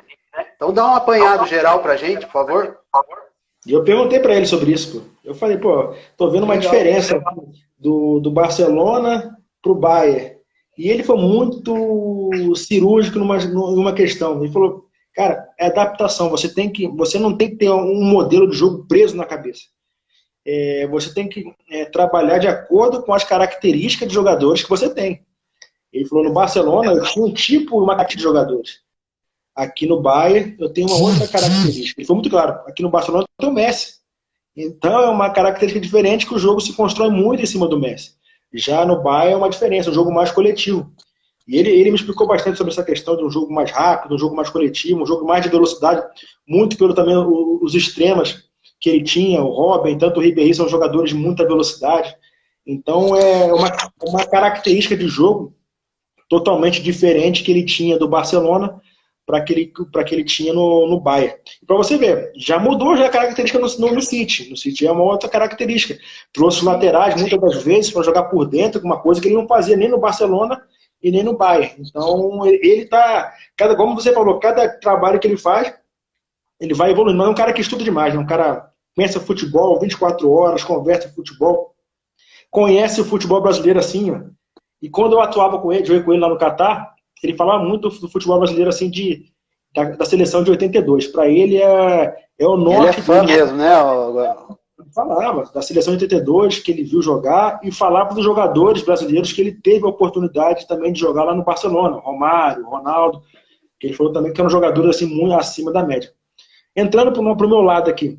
Então dá um apanhado geral pra gente, por favor. E eu perguntei para ele sobre isso, pô. Eu falei, pô, tô vendo uma diferença do Barcelona pro Bayern. E ele foi muito cirúrgico numa questão. Ele falou, cara, é adaptação. Você não tem que ter um modelo de jogo preso na cabeça. Você tem que trabalhar de acordo com as características de jogadores que você tem. Ele falou, no Barcelona eu tinha uma característica de jogadores. Aqui no Bayern eu tenho uma outra característica. Ele foi muito claro, aqui no Barcelona eu tenho o Messi. Então é uma característica diferente que o jogo se constrói muito em cima do Messi. Já no Bayern é uma diferença, um jogo mais coletivo. E ele me explicou bastante sobre essa questão de um jogo mais rápido, um jogo mais coletivo, um jogo mais de velocidade, muito pelo também os extremas que ele tinha, o Robben, tanto o Ribéry, são jogadores de muita velocidade. Então é uma característica de jogo totalmente diferente que ele tinha do Barcelona para que ele tinha no Bayern. Para você ver, já mudou já a característica no City. No City é uma outra característica. Trouxe os laterais muitas das vezes para jogar por dentro, uma coisa que ele não fazia nem no Barcelona e nem no Bayern. Então ele está, como você falou, cada trabalho que ele faz, ele vai evoluindo. Mas é um cara que estuda demais, né? Um cara pensa futebol 24 horas, conversa futebol, conhece o futebol brasileiro assim, ó. E quando eu atuava com ele, joguei com ele lá no Catar, ele falava muito do futebol brasileiro, assim, da seleção de 82. Para ele é o norte. Ele é fã mesmo, né? Ele falava da seleção de 82 que ele viu jogar e falava dos jogadores brasileiros que ele teve a oportunidade também de jogar lá no Barcelona, Romário, Ronaldo, que ele falou também que eram jogadores assim, muito acima da média. Entrando para o meu lado aqui,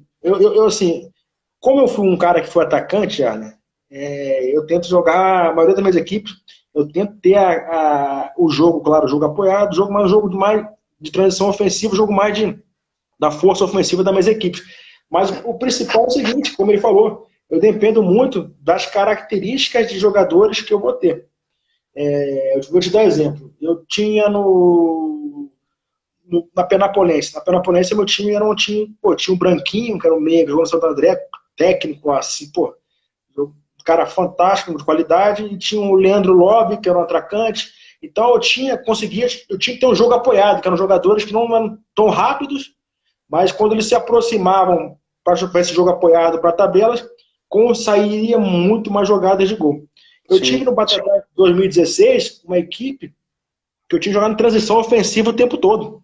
assim, como eu fui um cara que foi atacante, Arne, eu tento jogar, a maioria das minhas equipes, eu tento ter o jogo, claro, o jogo apoiado, o jogo mais de transição ofensiva, o jogo mais da força ofensiva das minhas equipes. Mas o principal é o seguinte, como ele falou, eu dependo muito das características de jogadores que eu vou ter. Eu vou te dar exemplo. Eu tinha na Penapolense. Na Penapolense, meu time era um time, tinha um Branquinho, que era o meia, que jogou no Santo André, técnico, assim, cara fantástico, de qualidade, e tinha o Leandro Lobbe, que era um atacante. Então eu tinha que ter um jogo apoiado, que eram jogadores que não eram tão rápidos, mas quando eles se aproximavam para esse jogo apoiado para tabelas, sairia muito mais jogadas de gol. Eu tive no Batatais 2016 uma equipe que eu tinha jogado em transição ofensiva o tempo todo.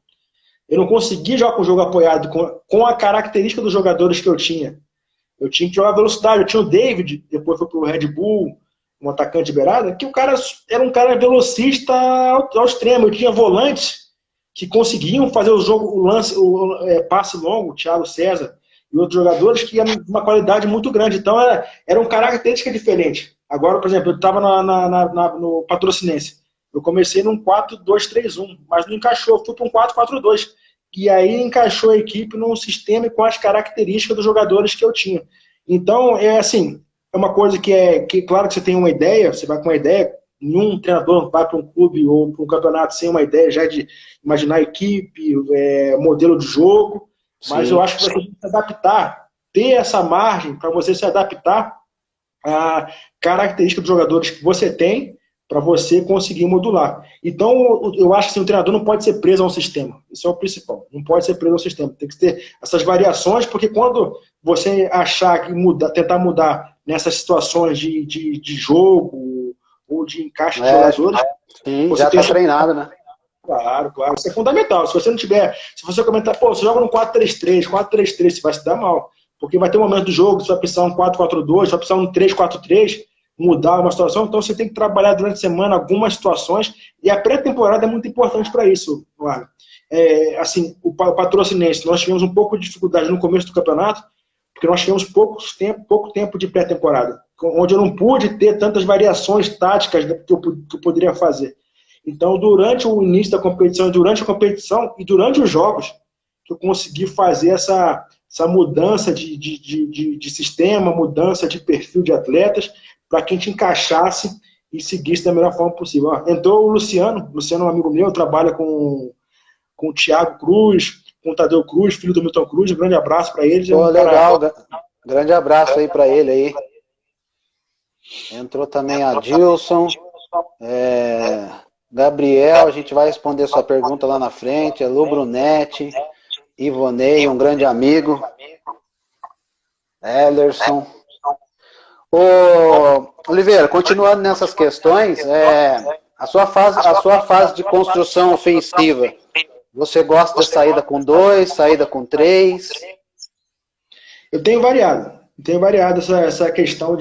Eu não conseguia jogar com o jogo apoiado, com a característica dos jogadores que eu tinha. Eu tinha que jogar velocidade. Eu tinha o David, depois foi pro Red Bull, um atacante de beirada, que o cara era um cara velocista ao extremo. Eu tinha volantes que conseguiam fazer o passe longo, o Thiago César e outros jogadores que eram de uma qualidade muito grande. Então era uma característica diferente. Agora, por exemplo, eu estava no Patrocinense. Eu comecei num 4-2-3-1, mas não encaixou. Eu fui para um 4-4-2. E aí encaixou a equipe num sistema com as características dos jogadores que eu tinha. Então, é uma coisa que claro que você tem uma ideia, você vai com uma ideia, nenhum treinador vai para um clube ou para um campeonato sem uma ideia já de imaginar a equipe, modelo de jogo, mas eu acho que você tem que se adaptar, ter essa margem para você se adaptar à característica dos jogadores que você tem, para você conseguir modular. Então, eu acho que o treinador não pode ser preso a um sistema. Isso é o principal. Não pode ser preso a um sistema. Tem que ter essas variações, porque quando você achar que tentar mudar nessas situações de jogo ou de encaixe de jogadores... Sim, já está treinado, né? Claro, claro. Isso é fundamental. Se você não tiver... Se você comentar, você joga no 4-3-3, 4-3-3, você vai se dar mal. Porque vai ter um momento do jogo, você vai precisar um 4-4-2, você vai precisar um 3-4-3, mudar uma situação, então você tem que trabalhar durante a semana algumas situações, e a pré-temporada é muito importante para isso, Marlon. O Patrocinense, nós tivemos um pouco de dificuldade no começo do campeonato, porque nós tivemos pouco tempo de pré-temporada, onde eu não pude ter tantas variações táticas que eu poderia fazer. Então, durante o início da competição, durante a competição e durante os jogos, que eu consegui fazer essa mudança de sistema, mudança de perfil de atletas, para que a gente encaixasse e seguisse da melhor forma possível. Entrou o Luciano é um amigo meu, trabalha com o Thiago Cruz, com o Tadeu Cruz, filho do Milton Cruz, um grande abraço para eles. Legal, grande abraço aí para ele aí. Entrou também a Dilson, Gabriel, a gente vai responder sua pergunta lá na frente, Lu Brunetti, Ivonei, um grande amigo, Ellerson. Oliveira, continuando nessas questões, a sua fase de construção ofensiva, você gosta de saída com 2, saída com 3? Eu tenho variado essa questão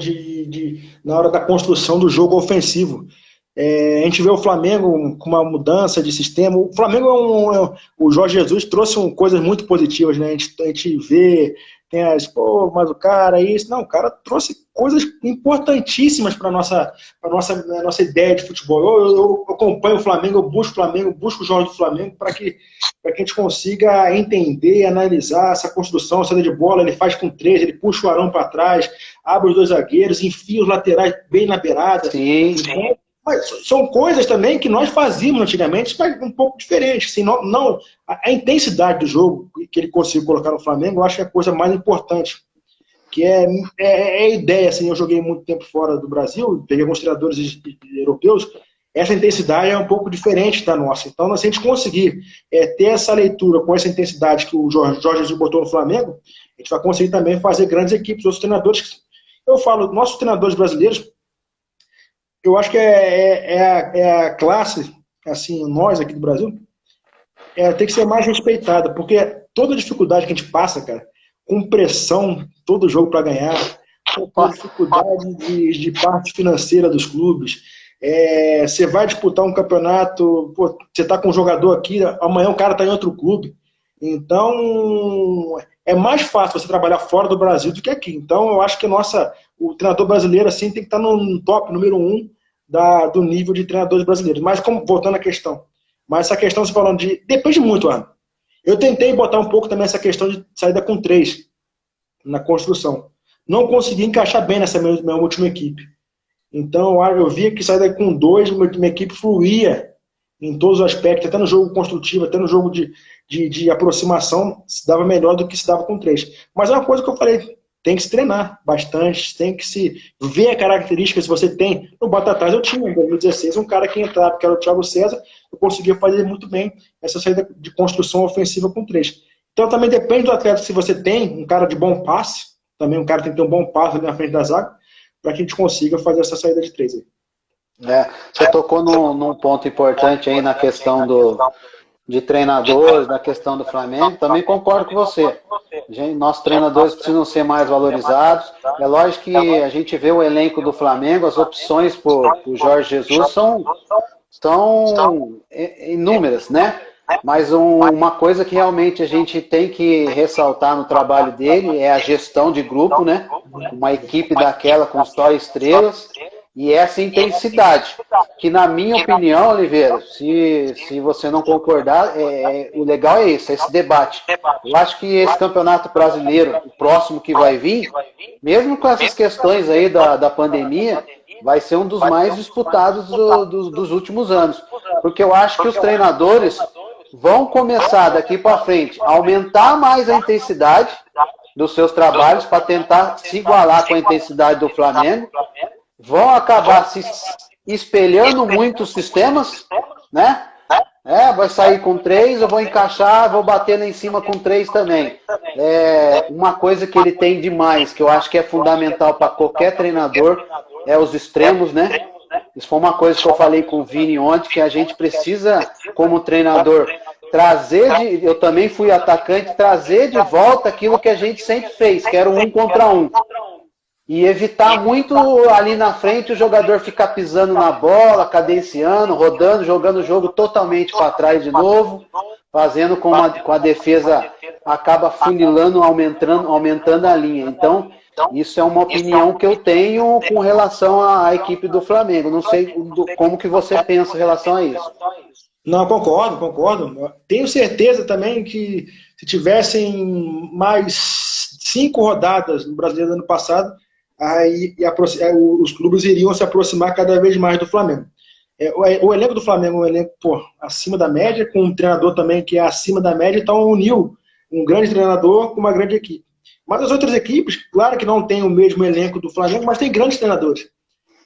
na hora da construção do jogo ofensivo. A gente vê o Flamengo com uma mudança de sistema. O Flamengo o Jorge Jesus trouxe coisas muito positivas, né? A gente vê, mas o cara isso. Não, o cara trouxe coisas importantíssimas para a nossa ideia de futebol. Eu acompanho o Flamengo, eu busco o Jorge do Flamengo para que a gente consiga entender, analisar essa construção, a saída de bola. Ele faz com 3, ele puxa o Arão para trás, abre os 2 zagueiros, enfia os laterais bem na beirada. Sim. Então, mas são coisas também que nós fazíamos antigamente, mas um pouco diferente. Assim, a intensidade do jogo que ele conseguiu colocar no Flamengo, eu acho que é a coisa mais importante. Que é a ideia, assim, eu joguei muito tempo fora do Brasil, peguei alguns treinadores europeus, essa intensidade é um pouco diferente da nossa. Então, se a gente conseguir ter essa leitura com essa intensidade que o Jorge Jesus botou no Flamengo, a gente vai conseguir também fazer grandes equipes. Outros treinadores, eu falo, nossos treinadores brasileiros, eu acho que é a classe, assim, nós aqui do Brasil, tem que ser mais respeitada, porque toda dificuldade que a gente passa, cara, com pressão, todo jogo para ganhar, com dificuldade de parte financeira dos clubes. Você vai disputar um campeonato, pô, você está com um jogador aqui, amanhã o cara está em outro clube. Então, é mais fácil você trabalhar fora do Brasil do que aqui. Então, eu acho que o treinador brasileiro assim, tem que estar no top, número 1 do nível de treinadores brasileiros. Mas, voltando à questão, mas essa questão você falando depende muito, Arno. Eu tentei botar um pouco também essa questão de saída com 3 na construção. Não consegui encaixar bem nessa minha última equipe. Então, eu via que saída com 2, minha equipe fluía em todos os aspectos, até no jogo construtivo, até no jogo de aproximação, se dava melhor do que se dava com 3. Mas é uma coisa que eu falei, tem que se treinar bastante, tem que se ver a característica se você tem. No Batatais eu tinha, em 2016, um cara que entrava, que era o Thiago César, eu conseguia fazer muito bem essa saída de construção ofensiva com 3. Então também depende do atleta, se você tem um cara de bom passe, também um cara tem que ter um bom passe ali na frente da zaga, para que a gente consiga fazer essa saída de 3 aí. Você tocou num ponto importante aí na questão de treinadores, na questão do Flamengo. Também concordo com você. Nossos treinadores precisam ser mais valorizados. É lógico que a gente vê o elenco do Flamengo, as opções por Jorge Jesus são inúmeras, né? Mas uma coisa que realmente a gente tem que ressaltar no trabalho dele é a gestão de grupo, né? Uma equipe daquela com só estrelas e essa intensidade, que na minha opinião, Oliveira, se você não concordar, o legal é isso, esse debate. Eu acho que esse campeonato brasileiro, o próximo que vai vir, mesmo com essas questões aí da pandemia, vai ser um dos mais disputados dos últimos anos. Porque eu acho que os treinadores vão começar daqui para frente a aumentar mais a intensidade dos seus trabalhos para tentar se igualar com a intensidade do Flamengo. Vão acabar se espelhando muito os sistemas, né? Vai sair com 3, eu vou encaixar, vou bater lá em cima com 3 também. Uma coisa que ele tem demais, que eu acho que é fundamental para qualquer treinador, é os extremos, né? Isso foi uma coisa que eu falei com o Vini ontem, que a gente precisa, como treinador, eu também fui atacante, trazer de volta aquilo que a gente sempre fez, que era o 1 contra 1. E evitar muito ali na frente o jogador ficar pisando na bola, cadenciando, rodando, jogando o jogo totalmente para trás de novo, fazendo com a defesa acaba funilando, aumentando a linha. Então, isso é uma opinião que eu tenho com relação à equipe do Flamengo. Não sei como que você pensa em relação a isso. Não, concordo. Tenho certeza também que se tivessem mais 5 rodadas no Brasileiro do ano passado, aí os clubes iriam se aproximar cada vez mais do Flamengo. O elenco do Flamengo é um elenco acima da média, com um treinador também que é acima da média, então uniu um grande treinador com uma grande equipe. Mas as outras equipes, claro que não tem o mesmo elenco do Flamengo, mas tem grandes treinadores.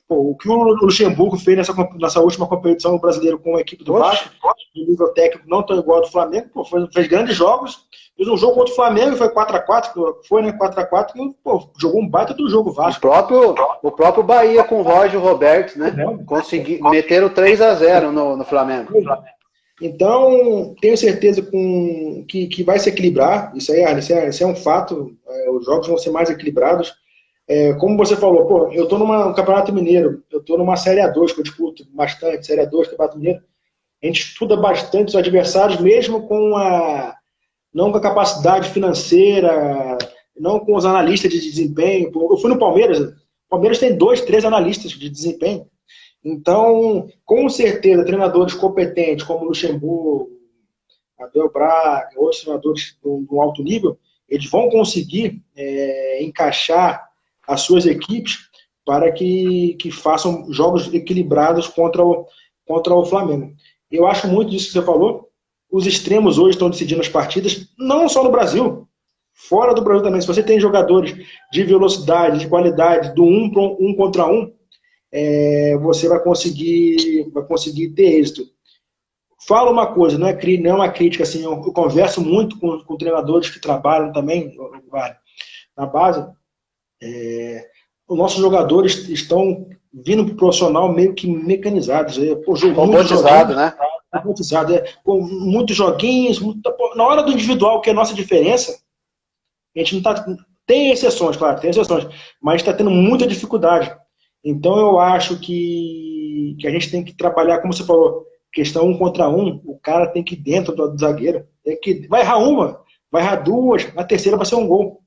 O que o Luxemburgo fez nessa última competição do brasileiro com a equipe do Vasco, de nível técnico não tão igual ao do Flamengo, fez grandes jogos, fez um jogo contra o Flamengo e foi 4x4, foi, né, 4x4, e jogou um baita do jogo Vasco. O próprio Bahia com o Roger Roberto, né? Meteram 3x0 no Flamengo. Então, tenho certeza que vai se equilibrar, isso é um fato, os jogos vão ser mais equilibrados. Como você falou, eu estou no Campeonato Mineiro, eu estou numa Série A2 que eu disputo bastante, Série A2, Campeonato Mineiro. A gente estuda bastante os adversários, mesmo não com a capacidade financeira, não com os analistas de desempenho. Eu fui no Palmeiras, o Palmeiras tem 2, 3 analistas de desempenho. Então, com certeza, treinadores competentes como Luxemburgo, Abel Braga, outros treinadores de alto nível, eles vão conseguir encaixar as suas equipes para que façam jogos equilibrados contra o Flamengo. Eu acho muito disso que você falou. Os extremos hoje estão decidindo as partidas, não só no Brasil, fora do Brasil também. Se você tem jogadores de velocidade, de qualidade, do 1 contra 1, você vai conseguir ter êxito. Falo uma coisa, não é uma crítica, assim, eu converso muito com treinadores que trabalham também na base. Os nossos jogadores estão vindo para o profissional meio que mecanizados. Robotizado, né? Robotizado, muitos joguinhos. Na hora do individual, que é a nossa diferença, A gente não tá... Tem exceções, claro, tem exceções, mas está tendo muita dificuldade. Então eu acho que a gente tem que trabalhar, como você falou, questão 1 contra 1, o cara tem que ir dentro do zagueiro, vai errar uma, vai errar duas, na terceira vai ser um gol.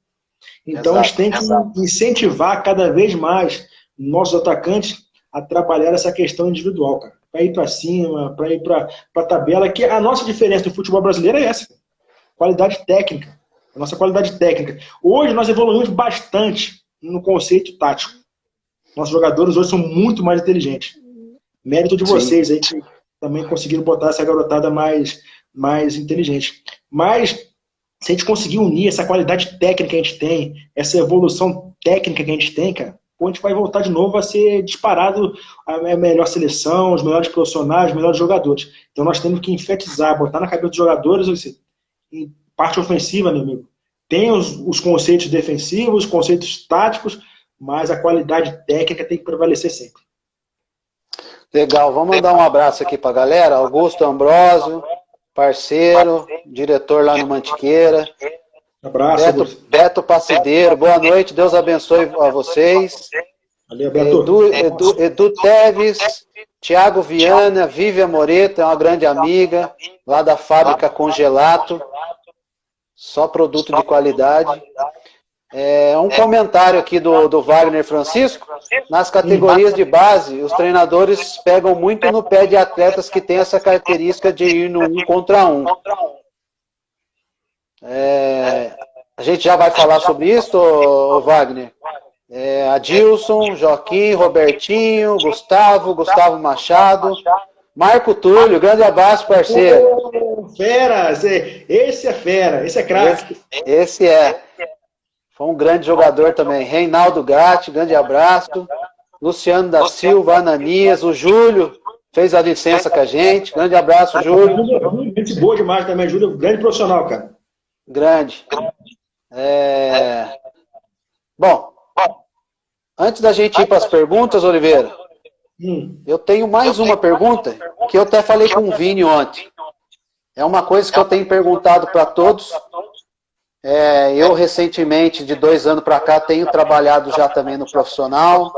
Então a gente tem que incentivar cada vez mais nossos atacantes a trabalhar essa questão individual, cara. Para ir para cima, para ir para a tabela, que a nossa diferença do futebol brasileiro é essa, qualidade técnica. A nossa qualidade técnica. Hoje nós evoluímos bastante no conceito tático. Nossos jogadores hoje são muito mais inteligentes. Mérito de vocês aí que também conseguiram botar essa garotada mais inteligente. Mas se a gente conseguir unir essa qualidade técnica que a gente tem, essa evolução técnica que a gente tem, cara, a gente vai voltar de novo a ser disparado a melhor seleção, os melhores profissionais, os melhores jogadores. Então nós temos que enfatizar, botar na cabeça dos jogadores, assim, parte ofensiva, meu amigo, tem os conceitos defensivos, os conceitos táticos, mas a qualidade técnica tem que prevalecer sempre. Legal, vamos mandar um abraço aqui para a galera. Augusto Ambrosio, parceiro, diretor lá no Mantiqueira. Abraço, Beto Passideiro, boa noite, Deus abençoe a vocês. Valeu, Beto. Edu Teves, Tiago Viana, Vívia Moreto, é uma grande amiga, lá da fábrica Congelato. Só produto de qualidade. Um comentário aqui do Wagner Francisco. Nas categorias de base, os treinadores pegam muito no pé de atletas que têm essa característica de ir no 1 contra 1. A gente já vai falar sobre isso, Wagner? Adilson, Joaquim, Robertinho, Gustavo Machado, Marco Túlio, grande abraço, parceiro. Fera, esse é fera, esse é craque. Esse é. Foi um grande jogador também. Reinaldo Gatti, grande abraço. Luciano da Silva, Ananias, o Júlio fez a licença com a gente. Grande abraço, Júlio. Gente boa demais também, Júlio. Grande profissional, cara. Grande. Bom, antes da gente ir para as perguntas, Oliveira, eu tenho mais uma pergunta que eu até falei com o Vini ontem. É uma coisa que eu tenho perguntado para todos. Eu, recentemente, de 2 anos para cá, tenho trabalhado já também no profissional,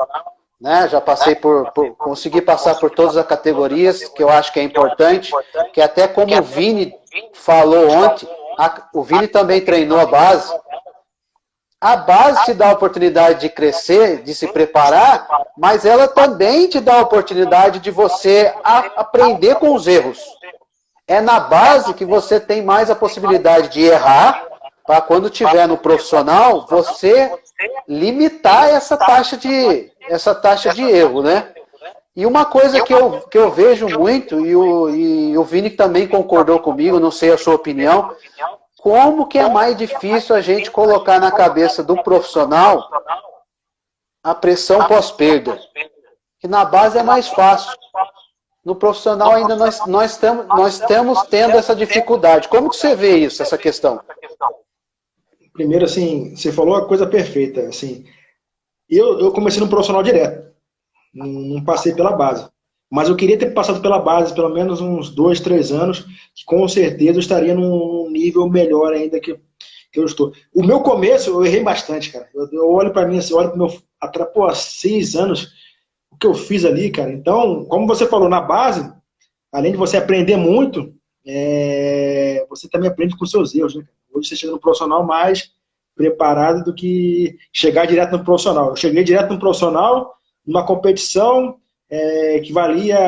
né? Já passei consegui passar por todas as categorias, que eu acho que é importante, que até como o Vini falou ontem, o Vini também treinou a base. A base te dá a oportunidade de crescer, de se preparar, mas ela também te dá a oportunidade de você aprender com os erros. É na base que você tem mais a possibilidade de errar, para quando tiver no profissional, você limitar essa taxa de erro, né? E uma coisa que eu vejo muito, e o Vini também concordou comigo, não sei a sua opinião, como que é mais difícil a gente colocar na cabeça do profissional a pressão pós-perda? Que na base é mais fácil. No profissional ainda nós estamos tendo essa dificuldade. Como que você vê isso, essa questão? Primeiro, assim, você falou a coisa perfeita. Assim, eu comecei no profissional direto. Não passei pela base. Mas eu queria ter passado pela base pelo menos uns 2, 3 anos, que com certeza eu estaria num nível melhor ainda que eu estou. O meu começo, eu errei bastante, cara. Eu olho para mim, assim, olho para o meu... há 6 anos, o que eu fiz ali, cara. Então, como você falou, na base, além de você aprender muito, você também aprende com seus erros, né? Hoje você chega no profissional mais preparado do que chegar direto no profissional. Eu cheguei direto no profissional, numa competição que valia...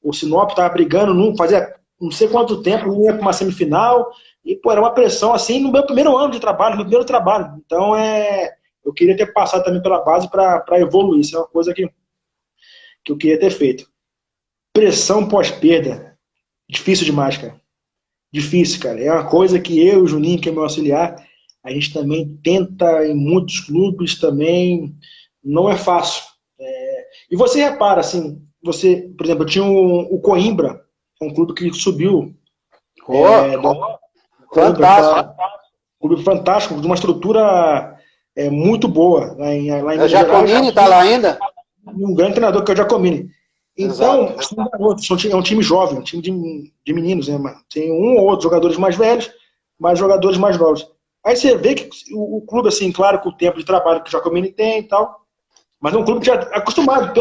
o Sinop estava brigando, fazia não sei quanto tempo, não ia para uma semifinal, e pô, era uma pressão assim no meu primeiro ano de trabalho, no meu primeiro trabalho. Então, eu queria ter passado também pela base para evoluir. Isso é uma coisa que eu queria ter feito. Pressão pós-perda. Difícil demais, cara. Difícil, cara. É uma coisa que eu e o Juninho, que é meu auxiliar, a gente também tenta em muitos clubes também. Não é fácil. E você repara, assim, você, por exemplo, eu tinha o Coimbra, um clube que subiu. Fantástico. Clube fantástico, de uma estrutura muito boa. Lá em o Giacomini está lá ainda? Um grande treinador que é o Giacomini. Então, é um time jovem, um time de meninos, né? Tem um ou outro jogadores mais velhos, mas jogadores mais novos. Aí você vê que o clube, assim, claro, com o tempo de trabalho que o Jacomini tem e tal, mas é um clube já acostumado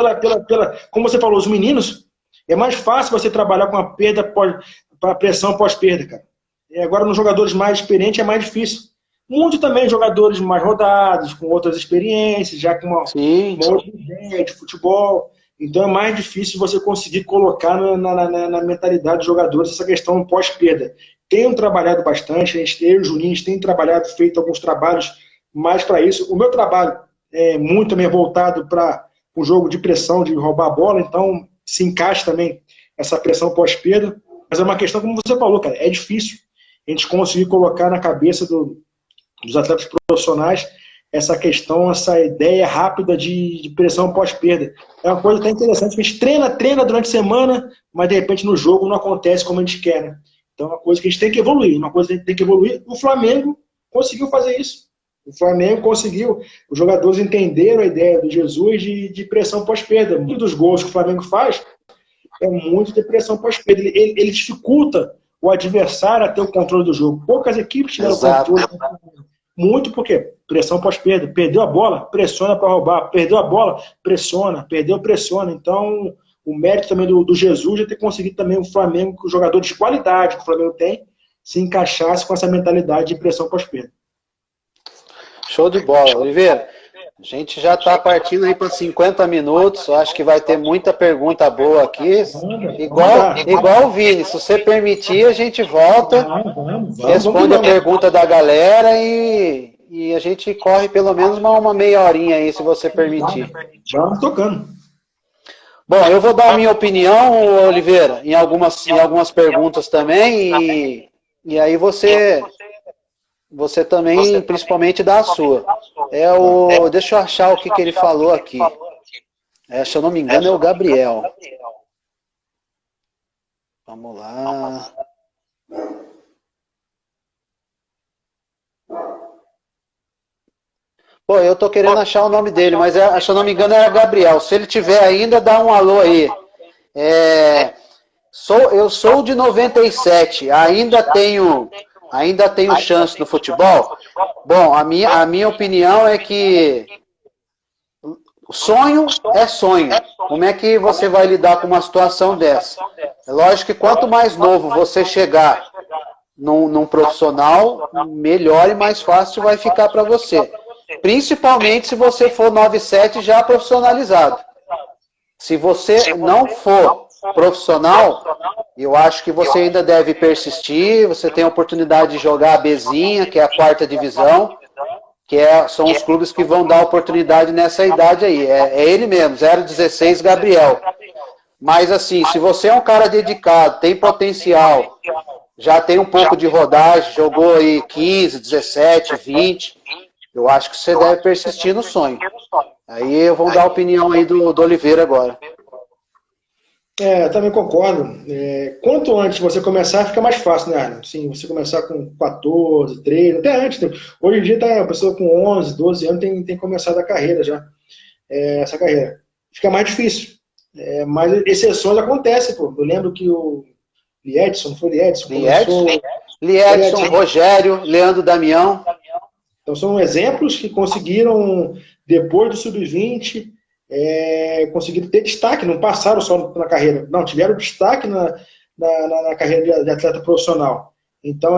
como você falou, os meninos, é mais fácil você trabalhar com a perda, para pressão pós-perda, cara. E agora, nos jogadores mais experientes, é mais difícil. Muito também jogadores mais rodados, com outras experiências, já com uma outra ideia de futebol. Então é mais difícil você conseguir colocar na mentalidade dos jogadores essa questão pós-perda. Tenho trabalhado bastante, eu e o Juninho tem trabalhado, feito alguns trabalhos mais para isso. O meu trabalho é muito também voltado para o jogo de pressão, de roubar a bola, então se encaixa também essa pressão pós-perda. Mas é uma questão, como você falou, cara, é difícil a gente conseguir colocar na cabeça dos atletas profissionais essa questão, essa ideia rápida de pressão pós-perda. É uma coisa até interessante, que a gente treina durante a semana, mas de repente no jogo não acontece como a gente quer, né? Então é uma coisa que a gente tem que evoluir, uma coisa que a gente tem que evoluir. O Flamengo conseguiu fazer isso. O Flamengo conseguiu, os jogadores entenderam a ideia do Jesus de pressão pós-perda. Muitos dos gols que o Flamengo faz é muito de pressão pós-perda. Ele dificulta o adversário a ter o controle do jogo. Poucas equipes tiveram controle. Muito porque pressão pós-perda. Perdeu a bola, pressiona para roubar. Perdeu a bola, pressiona. Perdeu, pressiona. Então, o mérito também do Jesus é ter conseguido também o Flamengo, com os jogadores de qualidade que o Flamengo tem, se encaixasse com essa mentalidade de pressão pós-perda. Show de bola, Oliveira. A gente já está partindo aí para 50 minutos. Eu acho que vai ter muita pergunta boa aqui. Igual o Vini, se você permitir, a gente volta, responde a pergunta da galera e a gente corre pelo menos uma meia horinha aí, se você permitir. Vamos tocando. Bom, eu vou dar a minha opinião, Oliveira, em algumas perguntas também, e aí você também, principalmente, dá a sua. Deixa eu achar o que ele falou aqui. Se eu não me engano, é o Gabriel. Vamos lá. Pô, eu tô querendo achar o nome dele, mas se eu não me engano é Gabriel. Se ele tiver ainda, dá um alô aí. Eu sou de 97, ainda tenho chance no futebol? Bom, a minha opinião é que sonho é sonho. Como é que você vai lidar com uma situação dessa? É lógico que quanto mais novo você chegar num profissional, melhor e mais fácil vai ficar para você. Principalmente se você for 97 já profissionalizado. Se você não for profissional, eu acho que você ainda deve persistir, você tem a oportunidade de jogar a Bzinha, que é a 4ª divisão, são os clubes que vão dar oportunidade nessa idade aí. É ele mesmo, 016 Gabriel. Mas assim, se você é um cara dedicado, tem potencial, já tem um pouco de rodagem, jogou aí 15, 17, 20, eu acho que você deve persistir no sonho. Aí eu vou dar a opinião aí do Oliveira agora. Eu também concordo. Quanto antes você começar, fica mais fácil, né, Arno? Sim, você começar com 14, 13, até antes. Hoje em dia, a pessoa com 11, 12 anos tem começado a carreira já. Essa carreira. Fica mais difícil. Mas exceções acontecem, pô. Eu lembro que o Liedson, não foi Liedson? Liedson, Rogério, Leandro Damião. Então são exemplos que conseguiram, depois do Sub-20, conseguiram ter destaque, não passaram só na carreira, não, tiveram destaque na carreira de atleta profissional. Então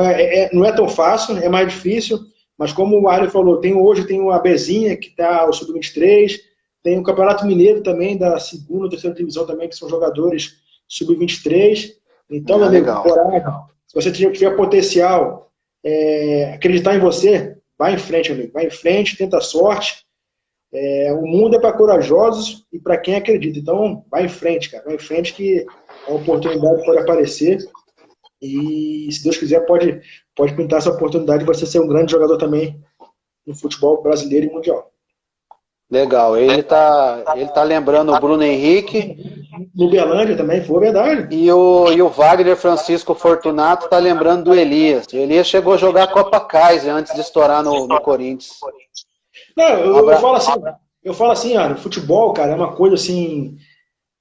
não é tão fácil, é mais difícil, mas como o Arley falou, hoje tem a Bzinha, que está o Sub-23, tem o Campeonato Mineiro também, da 2ª ou 3ª divisão também, que são jogadores Sub-23. Então, meu amigo, coragem, se você tiver potencial, acreditar em você, vai em frente, amigo, vai em frente, tenta a sorte. O mundo é para corajosos e para quem acredita. Então, vai em frente, cara. Vai em frente que a oportunidade pode aparecer. E, se Deus quiser, pode pintar essa oportunidade de você ser um grande jogador também no futebol brasileiro e mundial. Legal. Ele tá lembrando o Bruno Henrique. No Berlândia também, foi verdade. E o Wagner Francisco Fortunato tá lembrando do Elias. O Elias chegou a jogar a Copa Kaiser antes de estourar no Corinthians. Não, eu falo assim, Arno, futebol, cara, é uma coisa assim,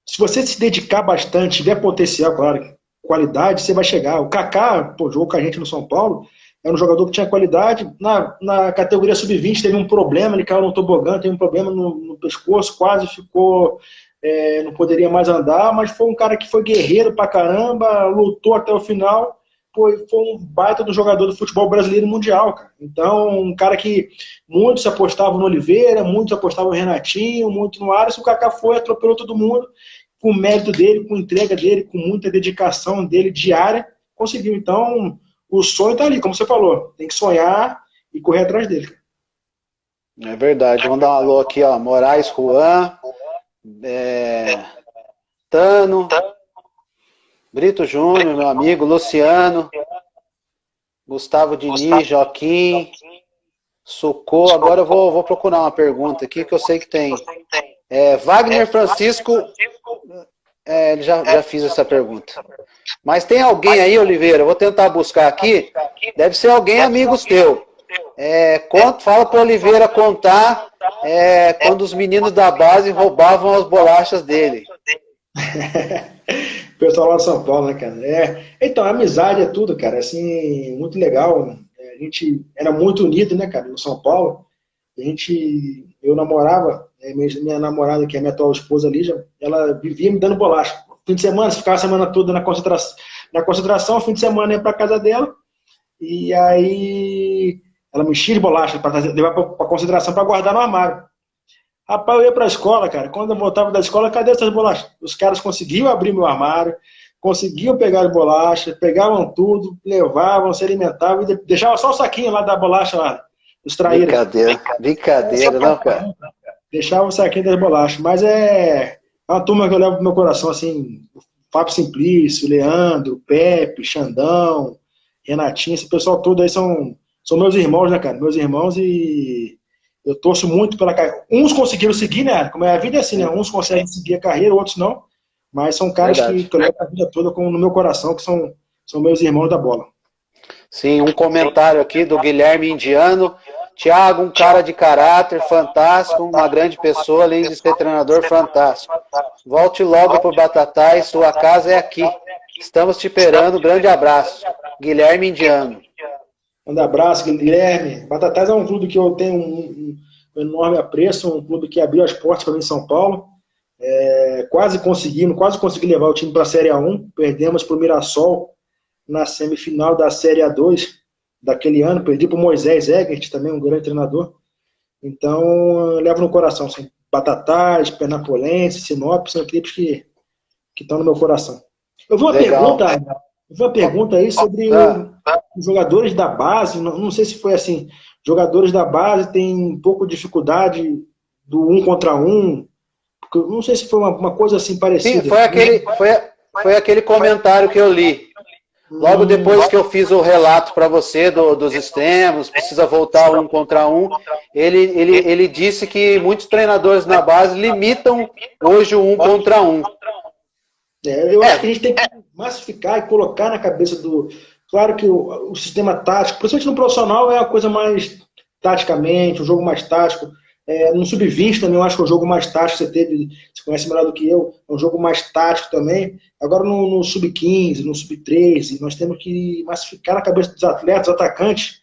se você se dedicar bastante, tiver potencial, claro, qualidade, você vai chegar. O Kaká, jogou com a gente no São Paulo, era um jogador que tinha qualidade. Na categoria sub-20 teve um problema, ele caiu no tobogã, teve um problema no pescoço, quase ficou, não poderia mais andar, mas foi um cara que foi guerreiro pra caramba, lutou até o final, foi um baita do jogador do futebol brasileiro e mundial, cara. Então, um cara que muitos apostavam no Oliveira, muitos apostavam no Renatinho, muito no Alisson, o Kaká foi, atropelou todo mundo, com o mérito dele, com a entrega dele, com muita dedicação dele diária, conseguiu. Então, o sonho tá ali, como você falou, tem que sonhar e correr atrás dele. É verdade, vamos dar um alô aqui, ó, Moraes, Juan, Tano, Brito Júnior, meu amigo, Luciano, Gustavo Diniz, Joaquim, Sucô. Agora eu vou procurar uma pergunta aqui que eu sei que tem. Wagner Francisco, ele já fiz essa pergunta. Mas tem alguém aí, Oliveira, eu vou tentar buscar aqui, deve ser alguém amigos teu. Fala para Oliveira contar quando os meninos da base roubavam as bolachas dele. O pessoal lá de São Paulo, né, cara? Então, a amizade é tudo, cara, assim, muito legal. A gente era muito unido, né, cara, no São Paulo. Eu namorava, minha namorada, que é minha atual esposa, Lígia, ela vivia me dando bolacha. Fim de semana, ficava a semana toda na concentração, fim de semana ia pra casa dela, e aí ela me enchia de bolacha para levar pra concentração para guardar no armário. Rapaz, eu ia pra escola, cara, quando eu voltava da escola, cadê essas bolachas? Os caras conseguiam abrir meu armário, conseguiam pegar as bolachas, pegavam tudo, levavam, se alimentavam, e deixavam só o saquinho lá da bolacha lá, os traíras. Brincadeira, não, cara? Deixava o saquinho das bolachas, mas é uma turma que eu levo pro meu coração, assim, o Fábio Simplício, Leandro, Pepe, Xandão, Renatinho, esse pessoal todo aí são meus irmãos, né, cara? Meus irmãos, e eu torço muito pela carreira. Uns conseguiram seguir, né? Como a vida é assim, né? Uns conseguem seguir a carreira, outros não. Mas são caras que eu levo a vida toda no meu coração, que são meus irmãos da bola. Sim, um comentário aqui do Guilherme Indiano. Thiago, um cara de caráter fantástico, uma grande pessoa, além de ser treinador fantástico. Volte logo pro Batatais, sua casa é aqui. Estamos te esperando, grande abraço. Guilherme Indiano. Um abraço, Guilherme. Batatais é um clube que eu tenho um enorme apreço, um clube que abriu as portas para mim em São Paulo. Quase consegui levar o time para a Série A1. Perdemos para o Mirassol na semifinal da Série A2 daquele ano. Perdi para o Moisés Egert, também um grande treinador. Então, eu levo no coração. Assim, Batatais, Penapolense, Sinop, são equipes que estão no meu coração. Eu vi uma pergunta aí sobre os jogadores da base. Não sei se foi assim. Jogadores da base têm um pouco de dificuldade do 1 contra 1. Não sei se foi uma coisa assim parecida. Sim, foi aquele comentário que eu li. Logo depois que eu fiz o relato para você dos extremos, precisa voltar 1 contra 1, ele disse que muitos treinadores na base limitam hoje o 1 contra 1. Eu acho que a gente tem que massificar e colocar na cabeça do... Claro que o sistema tático, principalmente no profissional, é a coisa mais taticamente, um jogo mais tático. No sub-20 também eu acho que é um jogo mais tático, você conhece melhor do que eu, é um jogo mais tático também. Agora no sub-15, no sub-13, nós temos que massificar na cabeça dos atletas, dos atacantes,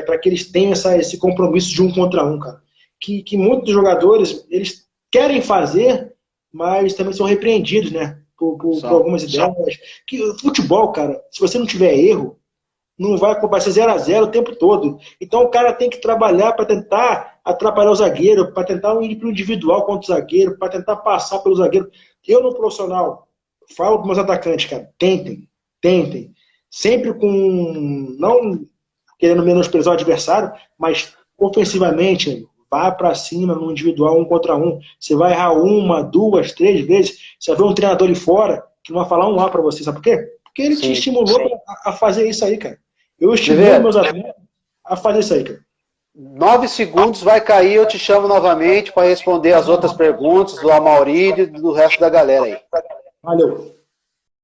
para que eles tenham esse compromisso de 1 contra 1, cara. Que muitos jogadores, eles querem fazer, mas também são repreendidos, né? Por algumas ideias. Que futebol, cara, se você não tiver erro, não vai ser 0-0 o tempo todo. Então o cara tem que trabalhar para tentar atrapalhar o zagueiro, para tentar ir para o individual contra o zagueiro, para tentar passar pelo zagueiro. Eu, no profissional, falo para os meus atacantes, cara, tentem. Sempre com, não querendo menosprezar o adversário, mas ofensivamente, vá para cima no individual 1 contra 1. Você vai errar 1, 2, 3 vezes. Você vai ver um treinador ali fora que não vai falar um A para você. Sabe por quê? Porque ele te estimulou a fazer isso aí, cara. Eu estimulo meus atletas a fazer isso aí, cara. 9 segundos, vai cair, eu te chamo novamente para responder as outras perguntas do Amaurílio e do resto da galera aí. Valeu.